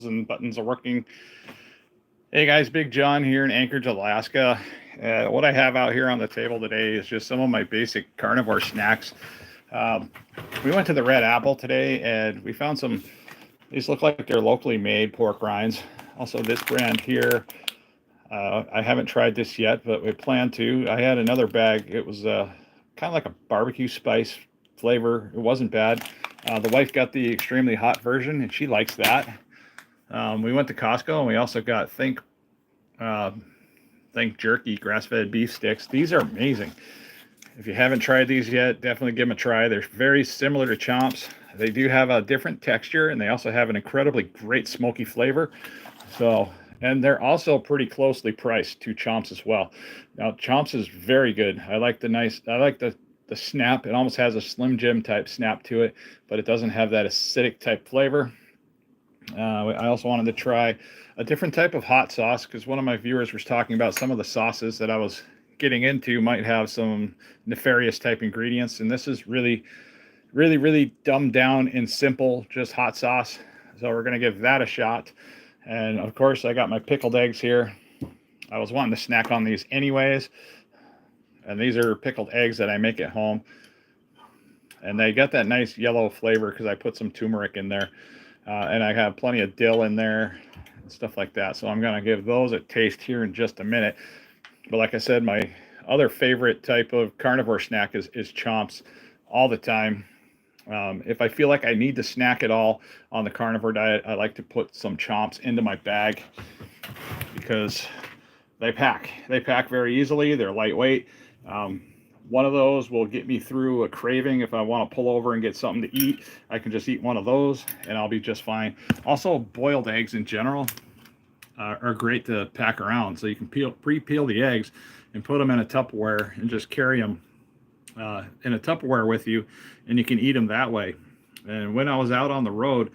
and buttons are working. Hey guys, Big John here in Anchorage, Alaska. What I have out here on the table today is just some of my basic carnivore snacks. Um, we went to the Red Apple today and we found some, these look like they're locally made pork rinds. Also this brand here, I haven't tried this yet, but we plan to. I had another bag. It was kind of like a barbecue spice flavor. It wasn't bad. The wife got the extremely hot version and she likes that. We went to Costco and we also got uh, Think Jerky grass-fed beef sticks. These are amazing. If you haven't tried these yet, definitely give them a try. They're very similar to Chomps. They do have a different texture and they also have an incredibly great smoky flavor. So, and they're also pretty closely priced to Chomps as well. Now, Chomps is very good. I like the snap. It almost has a Slim Jim type snap to it, but it doesn't have that acidic type flavor. I also wanted to try a different type of hot sauce because one of my viewers was talking about some of the sauces that I was getting into might have some nefarious type ingredients. And this is really dumbed down and simple, just hot sauce. So we're going to give that a shot. And of course, I got my pickled eggs here. I was wanting to snack on these anyways. And these are pickled eggs that I make at home. And they got that nice yellow flavor because I put some turmeric in there. And I have plenty of dill in there and stuff like that. So I'm going to give those a taste here in just a minute. But like I said, my other favorite type of carnivore snack is Chomps all the time. If I feel like I need to snack at all on the carnivore diet, I like to put some Chomps into my bag because they pack. They pack very easily. They're lightweight. One of those will get me through a craving. If I want to pull over and get something to eat, I can just eat one of those and I'll be just fine. Also, boiled eggs in general are great to pack around. So you can pre-peel the eggs and put them in a Tupperware and just carry them in a Tupperware with you, and you can eat them that way. And when I was out on the road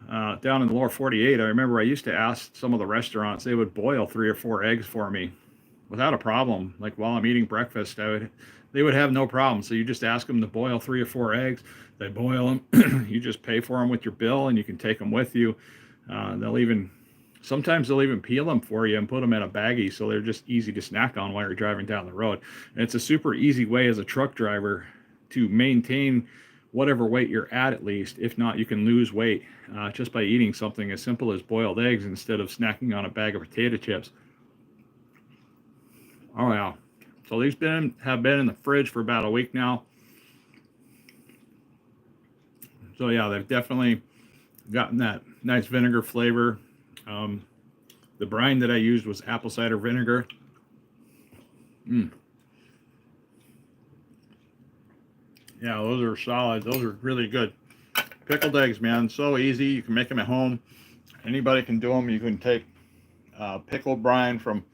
down in the lower 48, I remember I used to ask some of the restaurants, they would boil 3 or 4 eggs for me without a problem. Like while I'm eating breakfast, they would have no problem. So you just ask them to boil 3 or 4 eggs. They boil them. You just pay for them with your bill, and you can take them with you. Sometimes they'll even peel them for you and put them in a baggie, so they're just easy to snack on while you're driving down the road. And it's a super easy way as a truck driver to maintain whatever weight you're at least. If not, you can lose weight just by eating something as simple as boiled eggs instead of snacking on a bag of potato chips. Oh yeah. So these have been in the fridge for about a week now. So yeah, they've definitely gotten that nice vinegar flavor. The brine that I used was apple cider vinegar. Yeah, those are solid. Those are really good. Pickled eggs, man, so easy. You can make them at home. Anybody can do them. You can take pickled brine from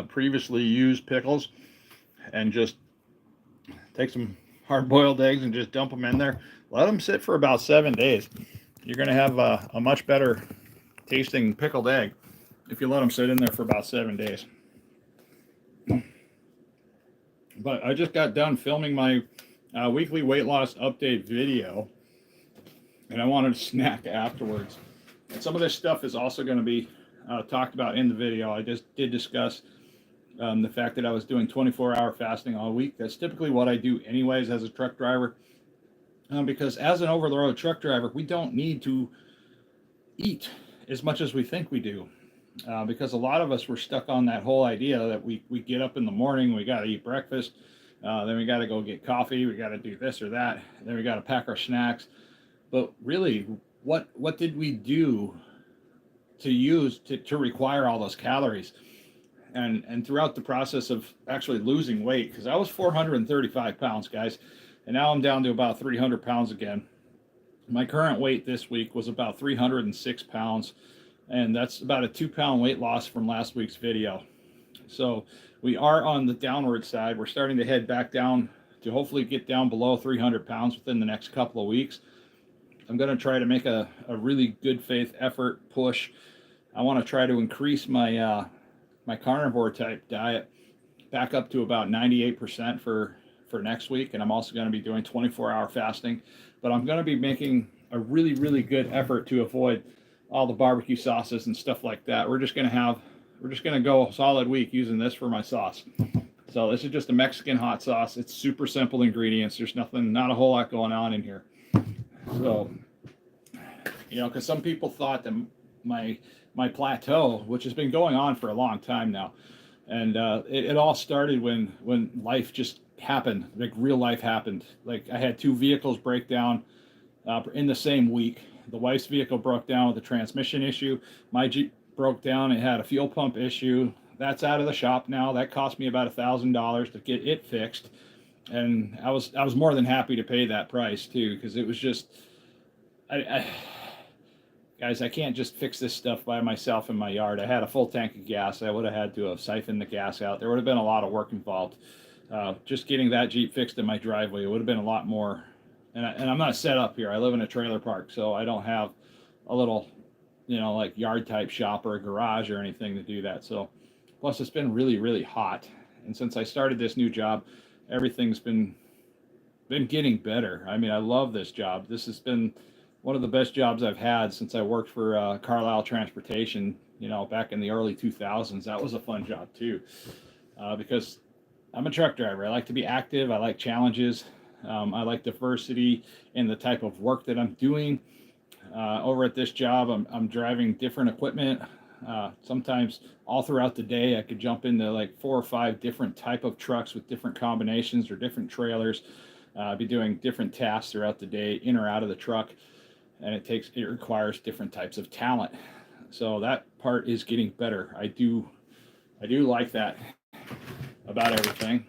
previously used pickles and just take some hard-boiled eggs and just dump them in there. Let them sit for about 7 days. You're going to have a much better tasting pickled egg if you let them sit in there for about 7 days. But I just got done filming my weekly weight loss update video, and I wanted to snack afterwards. And some of this stuff is also going to be talked about in the video. I just did discuss the fact that I was doing 24-hour fasting all week. That's typically what I do anyways as a truck driver, because as an over-the-road truck driver, we don't need to eat as much as we think we do, because a lot of us were stuck on that whole idea that we get up in the morning, we got to eat breakfast, then we got to go get coffee, we got to do this or that, then we got to pack our snacks. But really, what did we do to use to require all those calories? And throughout the process of actually losing weight, because I was 435 pounds, guys, and now I'm down to about 300 pounds again. My current weight this week was about 306 pounds, and that's about a 2-pound weight loss from last week's video. So we are on the downward side. We're starting to head back down to hopefully get down below 300 pounds within the next couple of weeks. I'm going to try to make a really good faith effort push. I want to try to increase my my carnivore type diet back up to about 98% for next week. And I'm also going to be doing 24-hour fasting, but I'm going to be making a really good effort to avoid all the barbecue sauces and stuff like that. We're just gonna go a solid week using this for my sauce. So this is just a Mexican hot sauce. It's super simple ingredients. There's not a whole lot going on in here. So, because some people thought that my plateau, which has been going on for a long time now, and it all started when life just happened, like real life happened. Like I had 2 vehicles break down in the same week. The wife's vehicle broke down with a transmission issue. My Jeep broke down. It had a fuel pump issue. That's out of the shop now. That cost me about $1,000 to get it fixed, and I was more than happy to pay that price too, because it was just, guys, I can't just fix this stuff by myself in my yard. I had a full tank of gas. I would have had to have siphoned the gas out. There would have been a lot of work involved. Just getting that Jeep fixed in my driveway, it would have been a lot more. And I'm not set up here. I live in a trailer park, so I don't have a little, like yard type shop or a garage or anything to do that. So, plus it's been really, really hot. And since I started this new job, everything's been getting better. I mean, I love this job. This has been one of the best jobs I've had since I worked for Carlisle Transportation, back in the early 2000s. That was a fun job too, because I'm a truck driver. I like to be active. I like challenges. I like diversity in the type of work that I'm doing. Over at this job, I'm driving different equipment. Sometimes all throughout the day, I could jump into like 4 or 5 different type of trucks with different combinations or different trailers. Be doing different tasks throughout the day, in or out of the truck, and it requires different types of talent. So that part is getting better. I do like that about everything.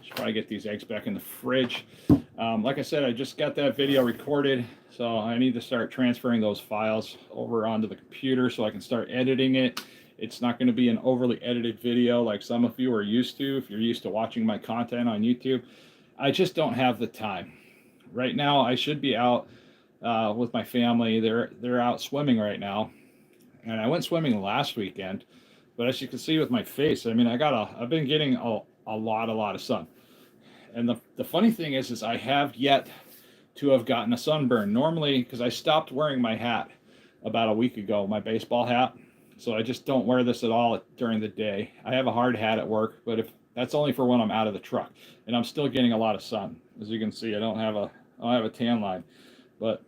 Should probably get these eggs back in the fridge. Like I said, I just got that video recorded, so I need to start transferring those files over onto the computer so I can start editing it. It's not going to be an overly edited video like some of you are used to if you're used to watching my content on YouTube. I just don't have the time. Right now, I should be out with my family. They're out swimming right now, and I went swimming last weekend. But as you can see with my face, I mean, I've been getting a lot of sun. And the funny thing is I have yet to have gotten a sunburn. Normally, because I stopped wearing my hat about a week ago, my baseball hat. So I just don't wear this at all during the day. I have a hard hat at work, but that's only for when I'm out of the truck. And I'm still getting a lot of sun. As you can see, I don't have a tan line. But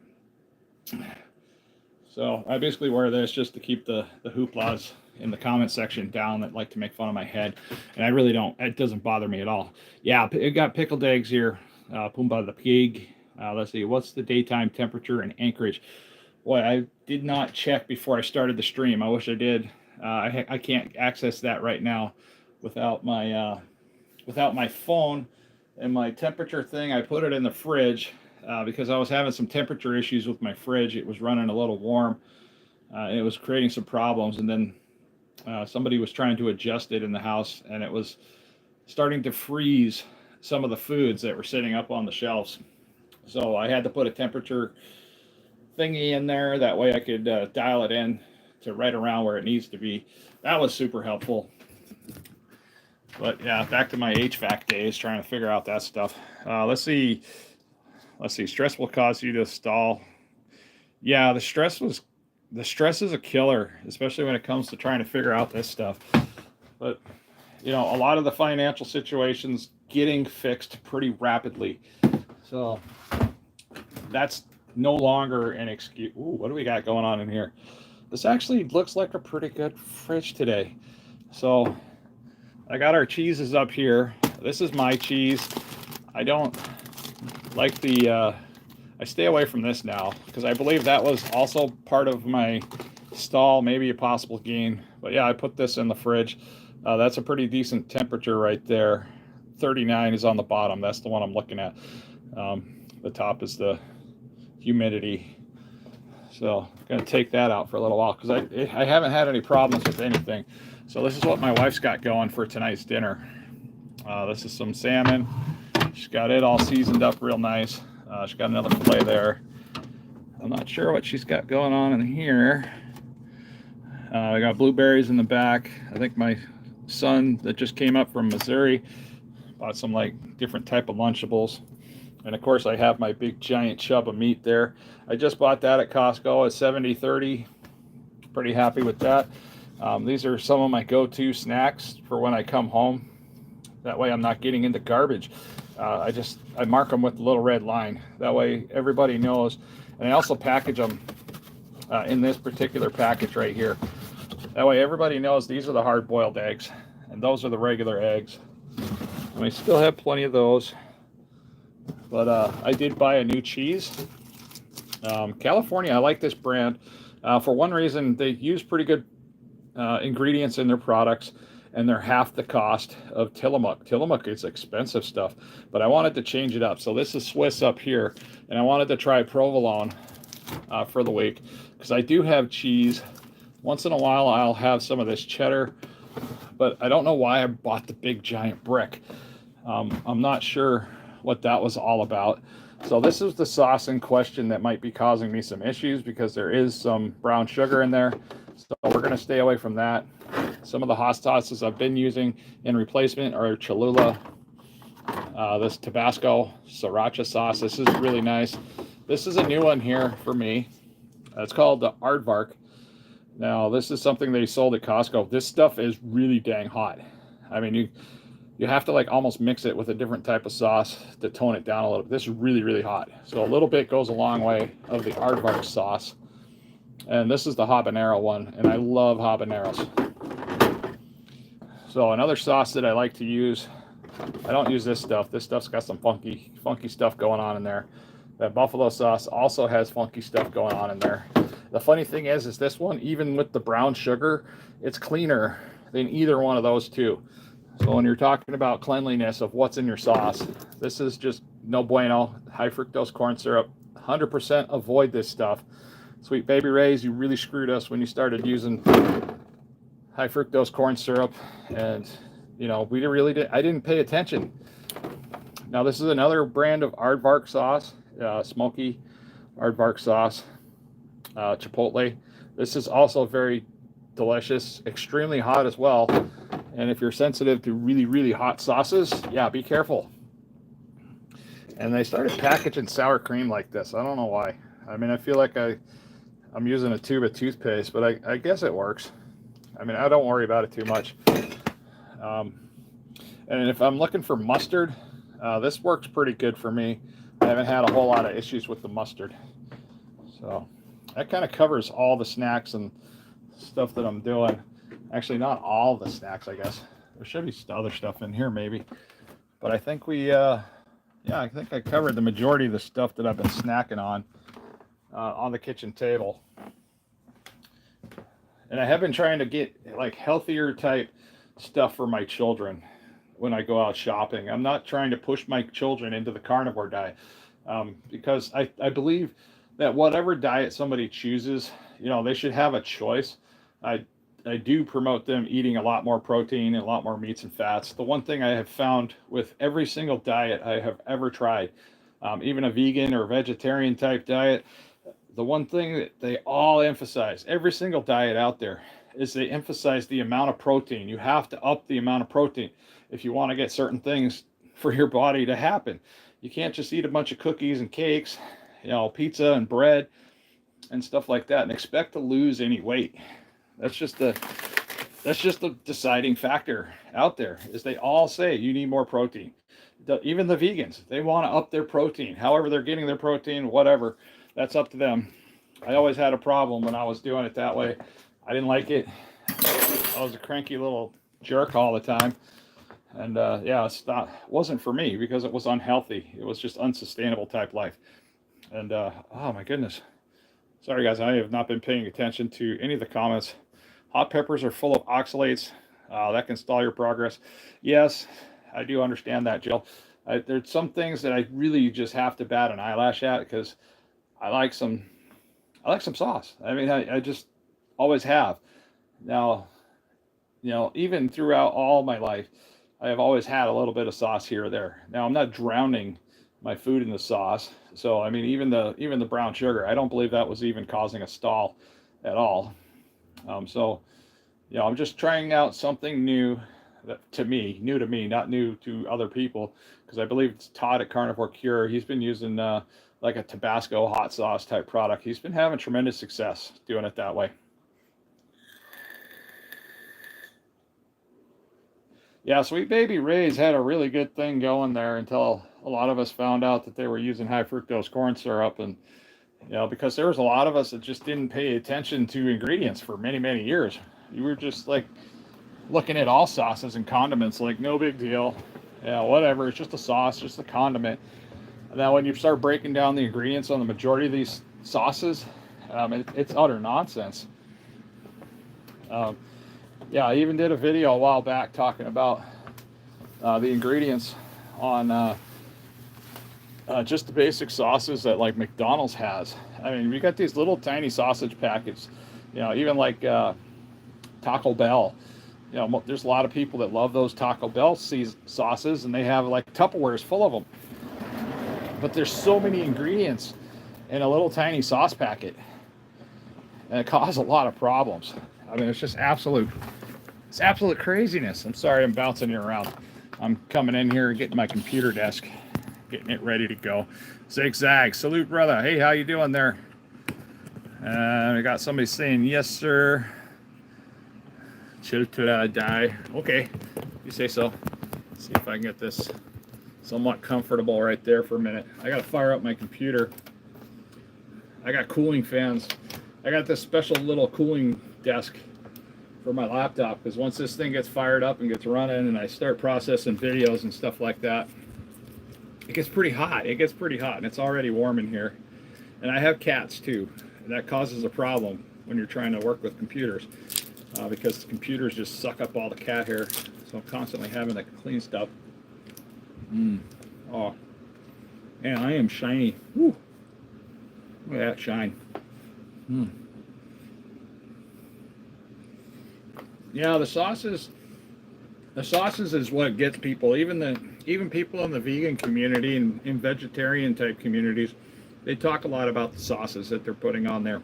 so I basically wear this just to keep the hooplas in the comment section down that like to make fun of my head. And I really don't. It doesn't bother me at all. Yeah, it got pickled eggs here. Pumbaa the pig. Let's see, what's the daytime temperature in Anchorage? Boy, I did not check before I started the stream. I wish I did. I can't access that right now without my phone and my temperature thing. I put it in the fridge because I was having some temperature issues with my fridge. It was running a little warm. It was creating some problems, and then somebody was trying to adjust it in the house, and it was starting to freeze some of the foods that were sitting up on the shelves. So I had to put a temperature thingy in there. That way I could dial it in to right around where it needs to be. That was super helpful. But yeah, back to my HVAC days, trying to figure out that stuff. Let's see. Stress will cause you to stall. Yeah, the stress is a killer, especially when it comes to trying to figure out this stuff. But a lot of the financial situations getting fixed pretty rapidly. So that's no longer an excuse. Ooh, what do we got going on in here? This actually looks like a pretty good fridge today. So I got our cheeses up here. This is my cheese. I don't like I stay away from this now because I believe that was also part of my stall, maybe a possible gain. But yeah, I put this in the fridge. That's a pretty decent temperature right there. 39 is on the bottom. That's the one I'm looking at. The top is the humidity. So I'm going to take that out for a little while because I haven't had any problems with anything. So this is what my wife's got going for tonight's dinner. This is some salmon. She's got it all seasoned up real nice. She's got another fillet there. I'm not sure what she's got going on in here. I got blueberries in the back. I think my son that just came up from Missouri bought some like different type of Lunchables. And of course I have my big giant chub of meat there. I just bought that at Costco at 70/30. Pretty happy with that. These are some of my go-to snacks for when I come home. That way I'm not getting into garbage. I mark them with the little red line. That way everybody knows. And I also package them in this particular package right here. That way everybody knows these are the hard-boiled eggs and those are the regular eggs. And we still have plenty of those. But I did buy a new cheese. California, I like this brand. For one reason, they use pretty good ingredients in their products, and they're half the cost of Tillamook. Tillamook is expensive stuff, but I wanted to change it up. So this is Swiss up here, and I wanted to try provolone for the week, because I do have cheese. Once in a while, I'll have some of this cheddar, but I don't know why I bought the big giant brick. I'm not sure what that was all about. So this is the sauce in question that might be causing me some issues, because there is some brown sugar in there. So we're going to stay away from that. Some of the hot sauces I've been using in replacement are Cholula, this Tabasco Sriracha sauce. This is really nice. This is a new one here for me. It's called the Aardvark. Now this is something they sold at Costco. This stuff is really dang hot. I mean, you have to like almost mix it with a different type of sauce to tone it down a little bit. This is really, really hot. So a little bit goes a long way of the Aardvark sauce. And this is the habanero one, and I love habaneros. So another sauce that I like to use, I don't use this stuff. This stuff's got some funky stuff going on in there. That buffalo sauce also has funky stuff going on in there. The funny thing is this one, even with the brown sugar, it's cleaner than either one of those two. So when you're talking about cleanliness of what's in your sauce, this is just no bueno. High fructose corn syrup, 100% avoid this stuff. Sweet Baby Ray's, you really screwed us when you started using high fructose corn syrup, and you know, I didn't pay attention. Now this is another brand of Aardvark sauce, smoky Aardvark sauce, Chipotle. This is also very delicious, extremely hot as well. And if you're sensitive to really, really hot sauces, yeah, be careful. And they started packaging sour cream like this. I don't know why. I mean, I feel like I'm using a tube of toothpaste, but I guess it works. I mean, I don't worry about it too much. And if I'm looking for mustard, this works pretty good for me. I haven't had a whole lot of issues with the mustard. So that kind of covers all the snacks and stuff that I'm doing. Actually, not all the snacks, I guess. There should be other stuff in here maybe. But I think I think I covered the majority of the stuff that I've been snacking on the kitchen table. And I have been trying to get like healthier type stuff for my children when I go out shopping. I'm not trying to push my children into the carnivore diet, because I believe that whatever diet somebody chooses, you know, they should have a choice. I do promote them eating a lot more protein and a lot more meats and fats. The one thing I have found with every single diet I have ever tried, even a vegan or vegetarian type diet, the one thing that they all emphasize, every single diet out there, is they emphasize the amount of protein. You have to up the amount of protein if you want to get certain things for your body to happen. You can't just eat a bunch of cookies and cakes, you know, pizza and bread and stuff like that and expect to lose any weight. That's just the deciding factor out there, is they all say you need more protein. Even the vegans, they want to up their protein. However they're getting their protein, whatever, that's up to them. I always had a problem when I was doing it that way. I didn't like it. I was a cranky little jerk all the time. And yeah, it wasn't for me because it was unhealthy. It was just unsustainable type life. And oh my goodness. Sorry guys, I have not been paying attention to any of the comments. Hot peppers are full of oxalates. That can stall your progress. Yes, I do understand that, Jill. There's some things that I really just have to bat an eyelash at, because I like some sauce. I mean, I just always have. Now, you know, even throughout all my life, I have always had a little bit of sauce here or there. Now, I'm not drowning my food in the sauce. So, I mean, even the brown sugar, I don't believe that was even causing a stall at all. So, you know, I'm just trying out something new. to me, new to me, not new to other people, because I believe it's Todd at Carnivore Cure. He's been using like a Tabasco hot sauce type product. He's been having tremendous success doing it that way. Yeah, Sweet Baby Ray's had a really good thing going there until a lot of us found out that they were using high fructose corn syrup, and because there was a lot of us that just didn't pay attention to ingredients for many, many years. You were just like looking at all sauces and condiments like no big deal. Yeah, whatever. It's just a sauce, just a condiment. And then when you start breaking down the ingredients on the majority of these sauces, it's utter nonsense. Yeah, I even did a video a while back talking about the ingredients on just the basic sauces that like McDonald's has. I mean, we got these little tiny sausage packets, even like Taco Bell. There's a lot of people that love those Taco Bell sauces, and they have like Tupperwares full of them. But there's so many ingredients in a little tiny sauce packet, and it causes a lot of problems. I mean, it's absolute craziness. I'm sorry, I'm bouncing you around. I'm coming in here, getting my computer desk, getting it ready to go. Zigzag, salute, brother. Hey, how you doing there? I got somebody saying yes, sir. Chill till I die. Okay, you say so. Let's see if I can get this somewhat comfortable right there for a minute. I gotta fire up my computer. I got cooling fans. I got this special little cooling desk for my laptop, because once this thing gets fired up and gets running and I start processing videos and stuff like that, it gets pretty hot. It gets pretty hot, and it's already warm in here. And I have cats too, and that causes a problem when you're trying to work with computers, because the computers just suck up all the cat hair. So I'm constantly having to clean stuff. Oh, man, I am shiny. Woo. Look at that shine. Yeah, the sauces is what gets people. Even people in the vegan community and in vegetarian type communities, they talk a lot about the sauces that they're putting on their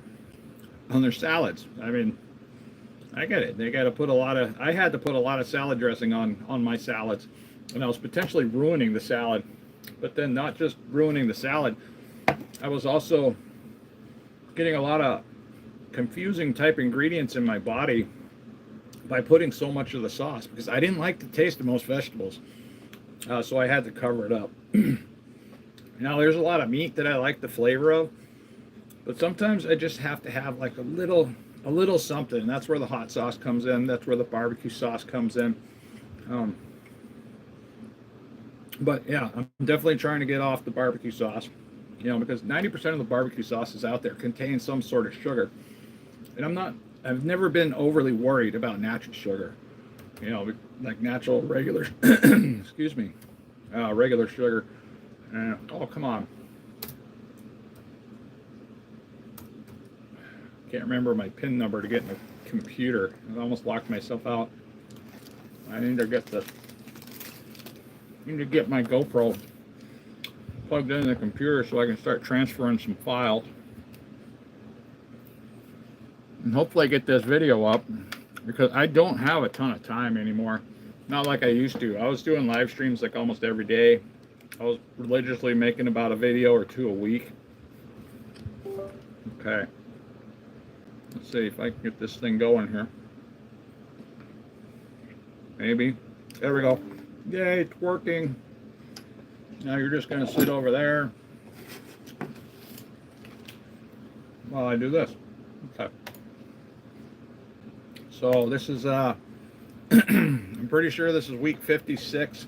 salads. I mean, I get it. They got to put I had to put a lot of salad dressing on my salads, and I was potentially ruining the salad. But then not just ruining the salad, I was also getting a lot of confusing type ingredients in my body by putting so much of the sauce, because I didn't like the taste of most vegetables, so I had to cover it up. Now, there's a lot of meat that I like the flavor of, but sometimes I just have to have like a little something, and that's where the hot sauce comes in. That's where the barbecue sauce comes in. But yeah, I'm definitely trying to get off the barbecue sauce, because 90% of the barbecue sauces out there contain some sort of sugar, and I've never been overly worried about natural sugar, like natural regular, excuse me, regular sugar. Oh, come on. Can't remember my PIN number to get in the computer. I almost locked myself out. I need to get my GoPro plugged into the computer so I can start transferring some files. And hopefully get this video up, because I don't have a ton of time anymore. Not like I used to. I was doing live streams like almost every day. I was religiously making about a video or two a week. Okay. Let's see if I can get this thing going here. Maybe. There we go. Yay, it's working. Now you're just going to sit over there while I do this. Okay. So this is, I'm pretty sure this is week 56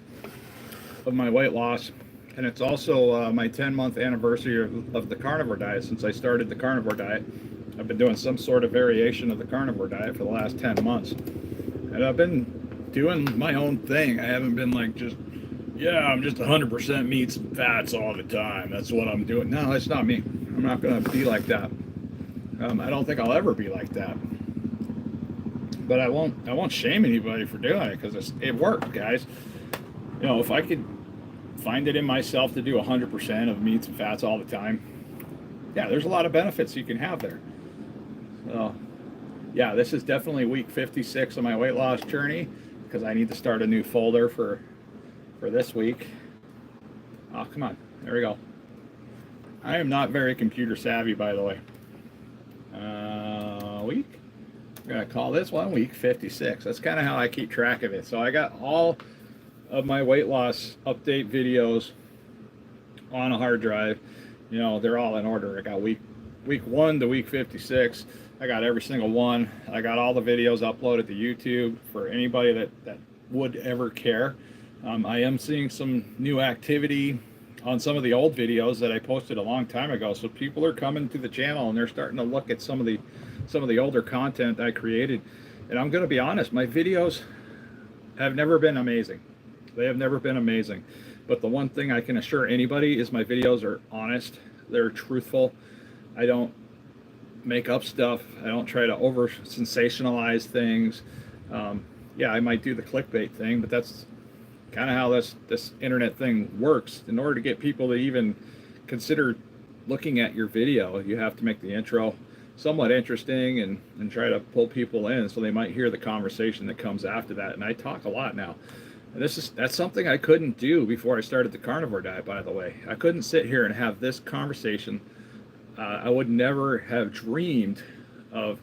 of my weight loss. And it's also my 10-month anniversary of the carnivore diet. Since I started the carnivore diet, I've been doing some sort of variation of the carnivore diet for the last 10 months. And I've been doing my own thing. I haven't been like I'm just 100% meats and fats all the time. That's what I'm doing. No, it's not me. I'm not going to be like that. I don't think I'll ever be like that. But I won't shame anybody for doing it, because it worked, guys. If I could find it in myself to do 100% of meats and fats all the time, yeah, there's a lot of benefits you can have there. So, yeah, this is definitely week 56 of my weight loss journey. because I need to start a new folder for this week. Oh, come on. There we go. I am not very computer savvy, by the way. Week. We're going to call this one week 56. That's kind of how I keep track of it. So I got all of my weight loss update videos on a hard drive. You know, they're all in order. I got week 1 to week 56. I got every single one. I got all the videos uploaded to YouTube for anybody that would ever care. I am seeing some new activity on some of the old videos that I posted a long time ago. So people are coming to the channel and they're starting to look at some of the older content I created. And I'm going to be honest, my videos have never been amazing. They have never been amazing. But the one thing I can assure anybody is my videos are honest. They're truthful. I don't make up stuff. I don't try to over sensationalize things. Yeah, I might do the clickbait thing, but that's kind of how this internet thing works. In order to get people to even consider looking at your video, you have to make the intro somewhat interesting and try to pull people in so they might hear the conversation that comes after that. And I talk a lot now. And that's something I couldn't do before I started the carnivore diet, by the way. I couldn't sit here and have this conversation. I would never have dreamed of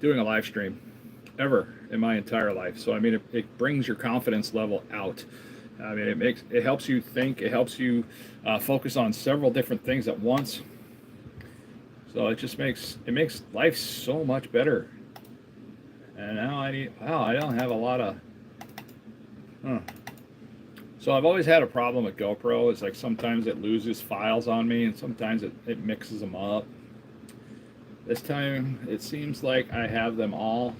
doing a live stream ever in my entire life. So I mean, it brings your confidence level out. I mean, it helps you think. It helps you focus on several different things at once. So it just makes life so much better. And now I don't have a lot of. So I've always had a problem with GoPro. It's like sometimes it loses files on me, and sometimes it mixes them up. This time it seems like I have them all.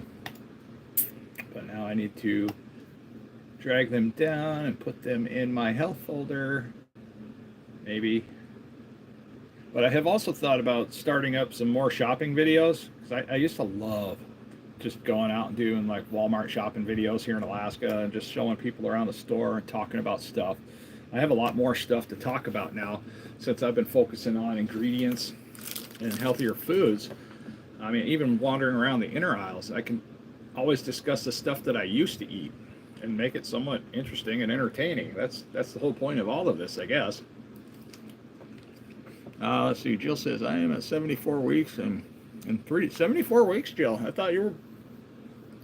But now I need to drag them down and put them in my health folder, maybe. But I have also thought about starting up some more shopping videos, because I used to love just going out and doing like Walmart shopping videos here in Alaska and just showing people around the store and talking about stuff. I have a lot more stuff to talk about now since I've been focusing on ingredients and healthier foods. I mean, even wandering around the inner aisles, I can always discuss the stuff that I used to eat and make it somewhat interesting and entertaining. That's the whole point of all of this, I guess. Let's see. Jill says I am at 74 weeks and 74 weeks, Jill. I thought you were.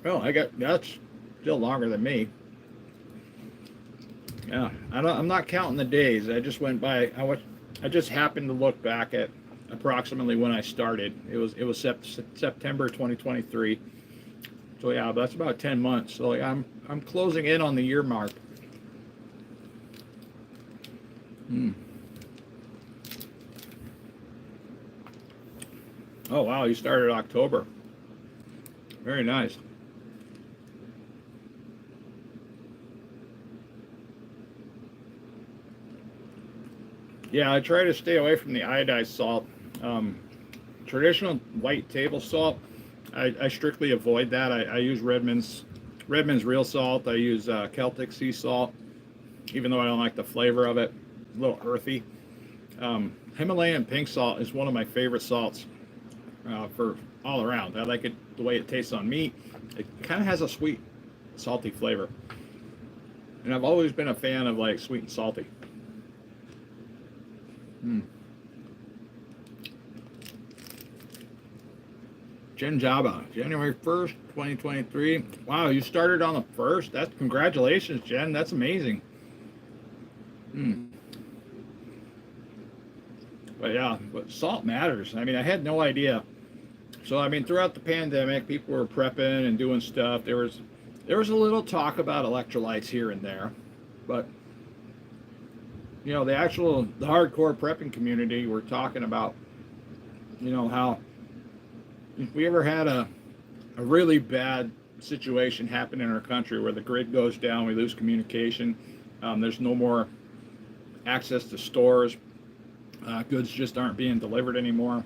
Well, that's still longer than me. Yeah, I'm not counting the days. I just went by. I just happened to look back at approximately when I started. It was September 2023. So yeah, that's about 10 months. So like, I'm closing in on the year mark. Oh wow, you started October. Very nice. Yeah, I try to stay away from the iodized salt. Traditional white table salt, I strictly avoid that. I use Redmond's real salt. I use Celtic sea salt, even though I don't like the flavor of it. It's a little earthy. Himalayan pink salt is one of my favorite salts for all around. I like it the way it tastes on meat. It kind of has a sweet, salty flavor. And I've always been a fan of like sweet and salty. Jen Jaba, January 1st, 2023. Wow, you started on the 1st? That's congratulations, Jen. That's amazing. But yeah, but salt matters. I mean, I had no idea. So I mean, throughout the pandemic, people were prepping and doing stuff. There was a little talk about electrolytes here and there, but you know, the hardcore prepping community were talking about, you know, how if we ever had a really bad situation happen in our country where the grid goes down, we lose communication, there's no more access to stores, goods just aren't being delivered anymore.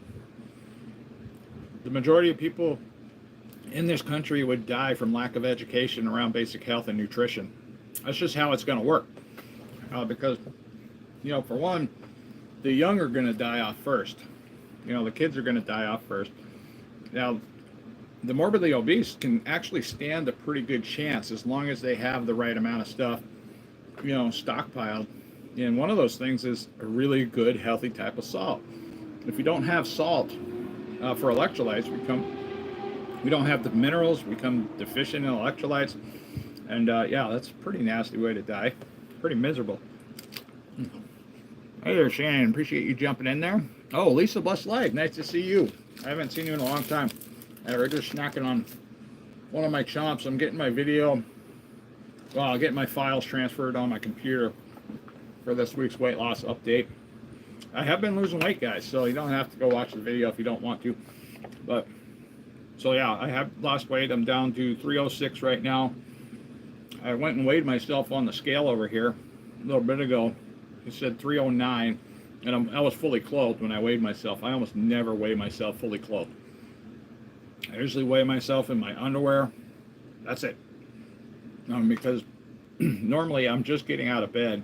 The majority of people in this country would die from lack of education around basic health and nutrition. That's just how it's going to work. Because, you know, for one, the young are going to die off first. You know, the kids are going to die off first. Now, the morbidly obese can actually stand a pretty good chance as long as they have the right amount of stuff, stockpiled. And one of those things is a really good, healthy type of salt. If you don't have salt for electrolytes, we don't have the minerals, we become deficient in electrolytes. And yeah, that's a pretty nasty way to die. Pretty miserable. Hey there, Shannon. Appreciate you jumping in there. Oh, Lisa Blessed Life. Nice to see you. I haven't seen you in a long time. We're just snacking on one of my chomps. I'm getting my video, getting my files transferred on my computer for this week's weight loss update. I have been losing weight, guys, so you don't have to go watch the video if you don't want to. But, so yeah, I have lost weight. I'm down to 306 right now. I went and weighed myself on the scale over here a little bit ago. It said 309, and I was fully clothed when I weighed myself. I almost never weigh myself fully clothed. I usually weigh myself in my underwear. That's it. Because normally I'm just getting out of bed.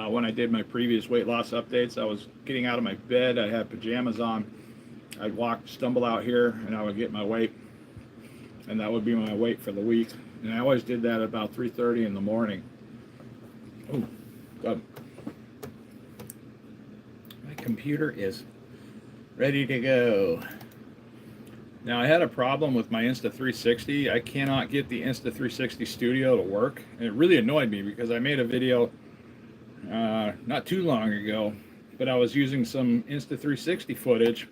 When I did my previous weight loss updates, I was getting out of my bed. I had pajamas on. I'd stumble out here, and I would get my weight. And that would be my weight for the week. And I always did that at about 3:30 in the morning. Oh, good. My computer is ready to go. Now, I had a problem with my Insta360. I cannot get the Insta360 Studio to work. And it really annoyed me because I made a video not too long ago, but I was using some Insta360 footage,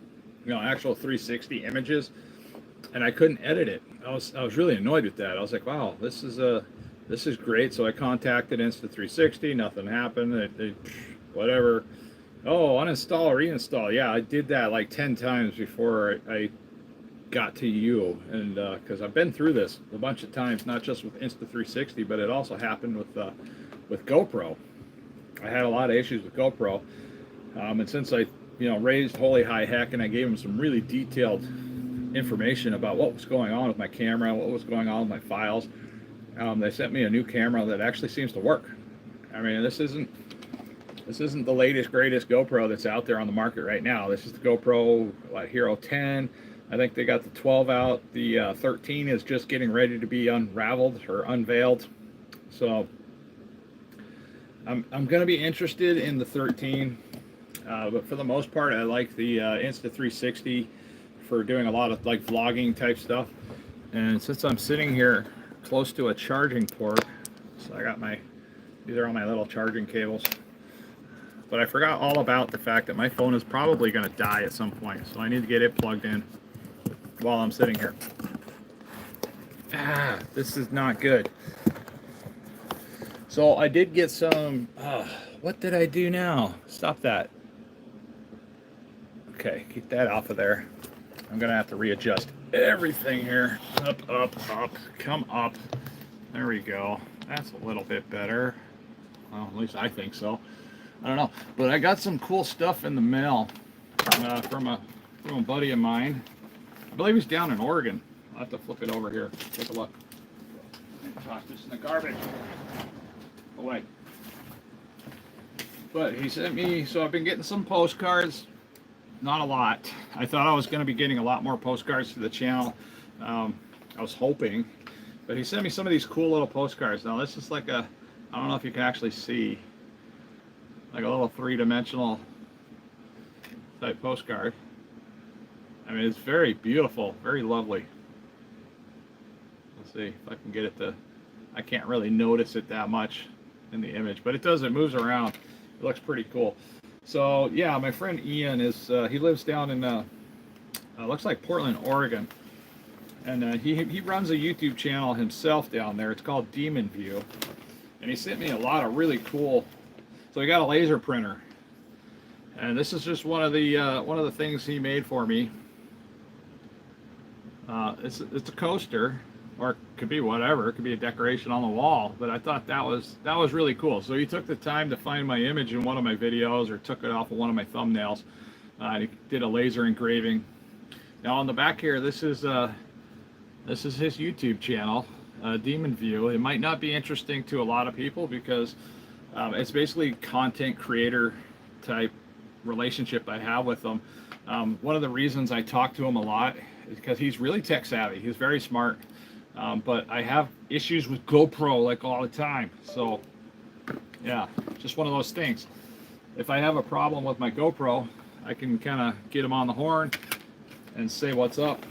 actual 360 images, and I couldn't edit it. I was really annoyed with that. I was like, wow, this is great. So I contacted Insta360. Nothing happened. They whatever. Oh, uninstall or reinstall. Yeah, I did that like 10 times before I got to you, and because I've been through this a bunch of times, not just with Insta360, but it also happened with GoPro. I had a lot of issues with GoPro, and since I raised Holy High Heck and I gave them some really detailed information about what was going on with my camera, what was going on with my files, they sent me a new camera that actually seems to work. I mean, this isn't the latest greatest GoPro that's out there on the market right now. This is the GoPro Hero 10. I think they got the 12 out. The 13 is just getting ready to be unraveled or unveiled. So I'm going to be interested in the 13. But for the most part, I like the Insta360 for doing a lot of like vlogging type stuff. And since I'm sitting here close to a charging port, so I got these are all my little charging cables. But I forgot all about the fact that my phone is probably going to die at some point. So I need to get it plugged in while I'm sitting here. This is not good. So I did get some, what did I do now? Stop that. Okay, keep that off of there. I'm gonna have to readjust everything here. Up, up, up, come up. There we go. That's a little bit better. Well, at least I think so. I don't know, but I got some cool stuff in the mail from a buddy of mine. I believe he's down in Oregon. I'll have to flip it over here. Take a look. Toss this in the garbage. Away. But he sent me, so I've been getting some postcards. Not a lot. I thought I was going to be getting a lot more postcards to the channel. I was hoping. But he sent me some of these cool little postcards. Now this is like I don't know if you can actually see, like a little 3-dimensional type postcard. I mean, it's very beautiful, very lovely. Let's see if I can get it to, I can't really notice it that much in the image, but it does, it moves around. It looks pretty cool. So yeah, my friend Ian is, he lives down in, looks like Portland, Oregon. And he runs a YouTube channel himself down there. It's called Demon View. And he sent me a lot of really cool, so he got a laser printer. And this is just one of the things he made for me. It's a coaster, or it could be whatever. It could be a decoration on the wall. But I thought that was really cool. So he took the time to find my image in one of my videos, or took it off of one of my thumbnails. He did a laser engraving. Now on the back here, this is his YouTube channel, Demon View. It might not be interesting to a lot of people because it's basically content creator type relationship I have with them. One of the reasons I talk to him a lot because he's really tech savvy. He's very smart. But I have issues with GoPro like all the time. So yeah, just one of those things. If I have a problem with my GoPro, I can kind of get him on the horn and say what's up,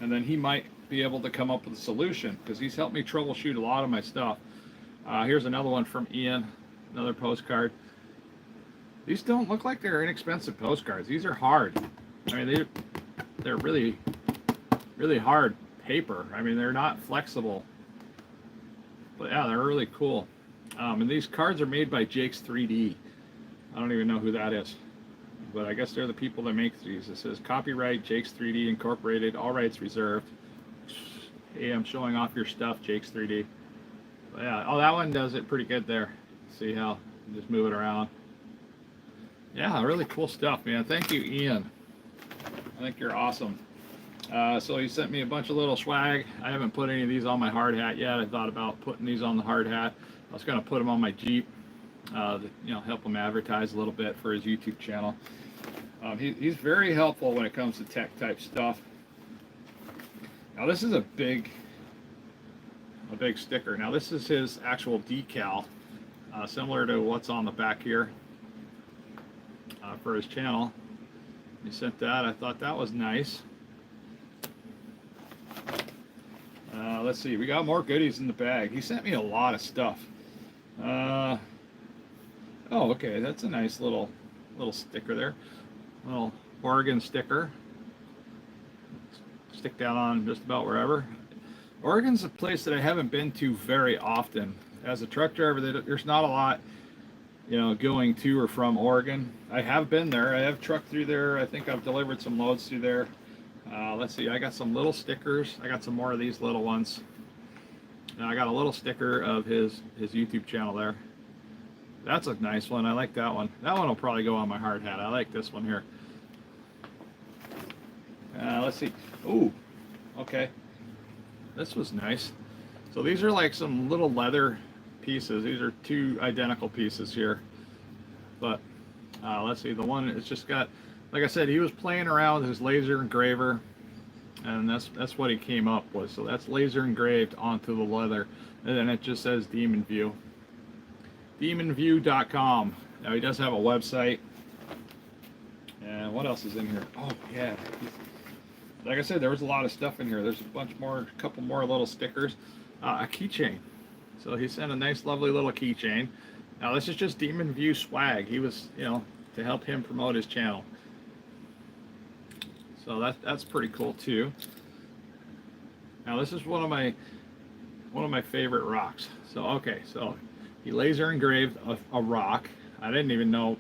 and then he might be able to come up with a solution, because he's helped me troubleshoot a lot of my stuff. Here's another one from Ian, another postcard. These don't look like they're inexpensive postcards. These are hard. I mean, they're really, really hard paper. I mean, they're not flexible. But yeah, they're really cool. And these cards are made by Jake's 3D. I don't even know who that is, but I guess they're the people that make these. It says copyright Jake's 3D Incorporated, all rights reserved. Hey, I'm showing off your stuff, Jake's 3D. But yeah, oh, that one does it pretty good there. See how, just move it around. Yeah, really cool stuff, man. Thank you, Ian. I think you're awesome. So he sent me a bunch of little swag. I haven't put any of these on my hard hat yet. I thought about putting these on the hard hat. I was going to put them on my Jeep, to, help him advertise a little bit for his YouTube channel. He's very helpful when it comes to tech type stuff. Now this is a big sticker. Now this is his actual decal, similar to what's on the back here for his channel. He sent that. I thought that was nice. Let's see, we got more goodies in the bag. He sent me a lot of stuff. Oh, okay, that's a nice little sticker there. Little Oregon sticker. Stick that on just about wherever. Oregon's a place that I haven't been to very often. As a truck driver, there's not a lot, going to or from Oregon. I have been there. I have trucked through there. I think I've delivered some loads through there. Let's see, I got some little stickers. I got some more of these little ones. And I got a little sticker of his YouTube channel there. That's a nice one. I like that one. That one will probably go on my hard hat. I like this one here. Let's see. Ooh, okay. This was nice. So these are like some little leather pieces. These are two identical pieces here. But let's see. The one, it's just got, like I said, he was playing around with his laser engraver, and that's what he came up with. So that's laser engraved onto the leather, and then it just says Demon View. DemonView.com. Now he does have a website. And what else is in here? Oh yeah. Like I said, there was a lot of stuff in here. There's a couple more little stickers. A keychain. So he sent a nice, lovely little keychain. Now this is just Demon View swag. He was, to help him promote his channel. So that's pretty cool too. Now this is one of my favorite rocks. So okay, so he laser engraved a rock. I didn't even know.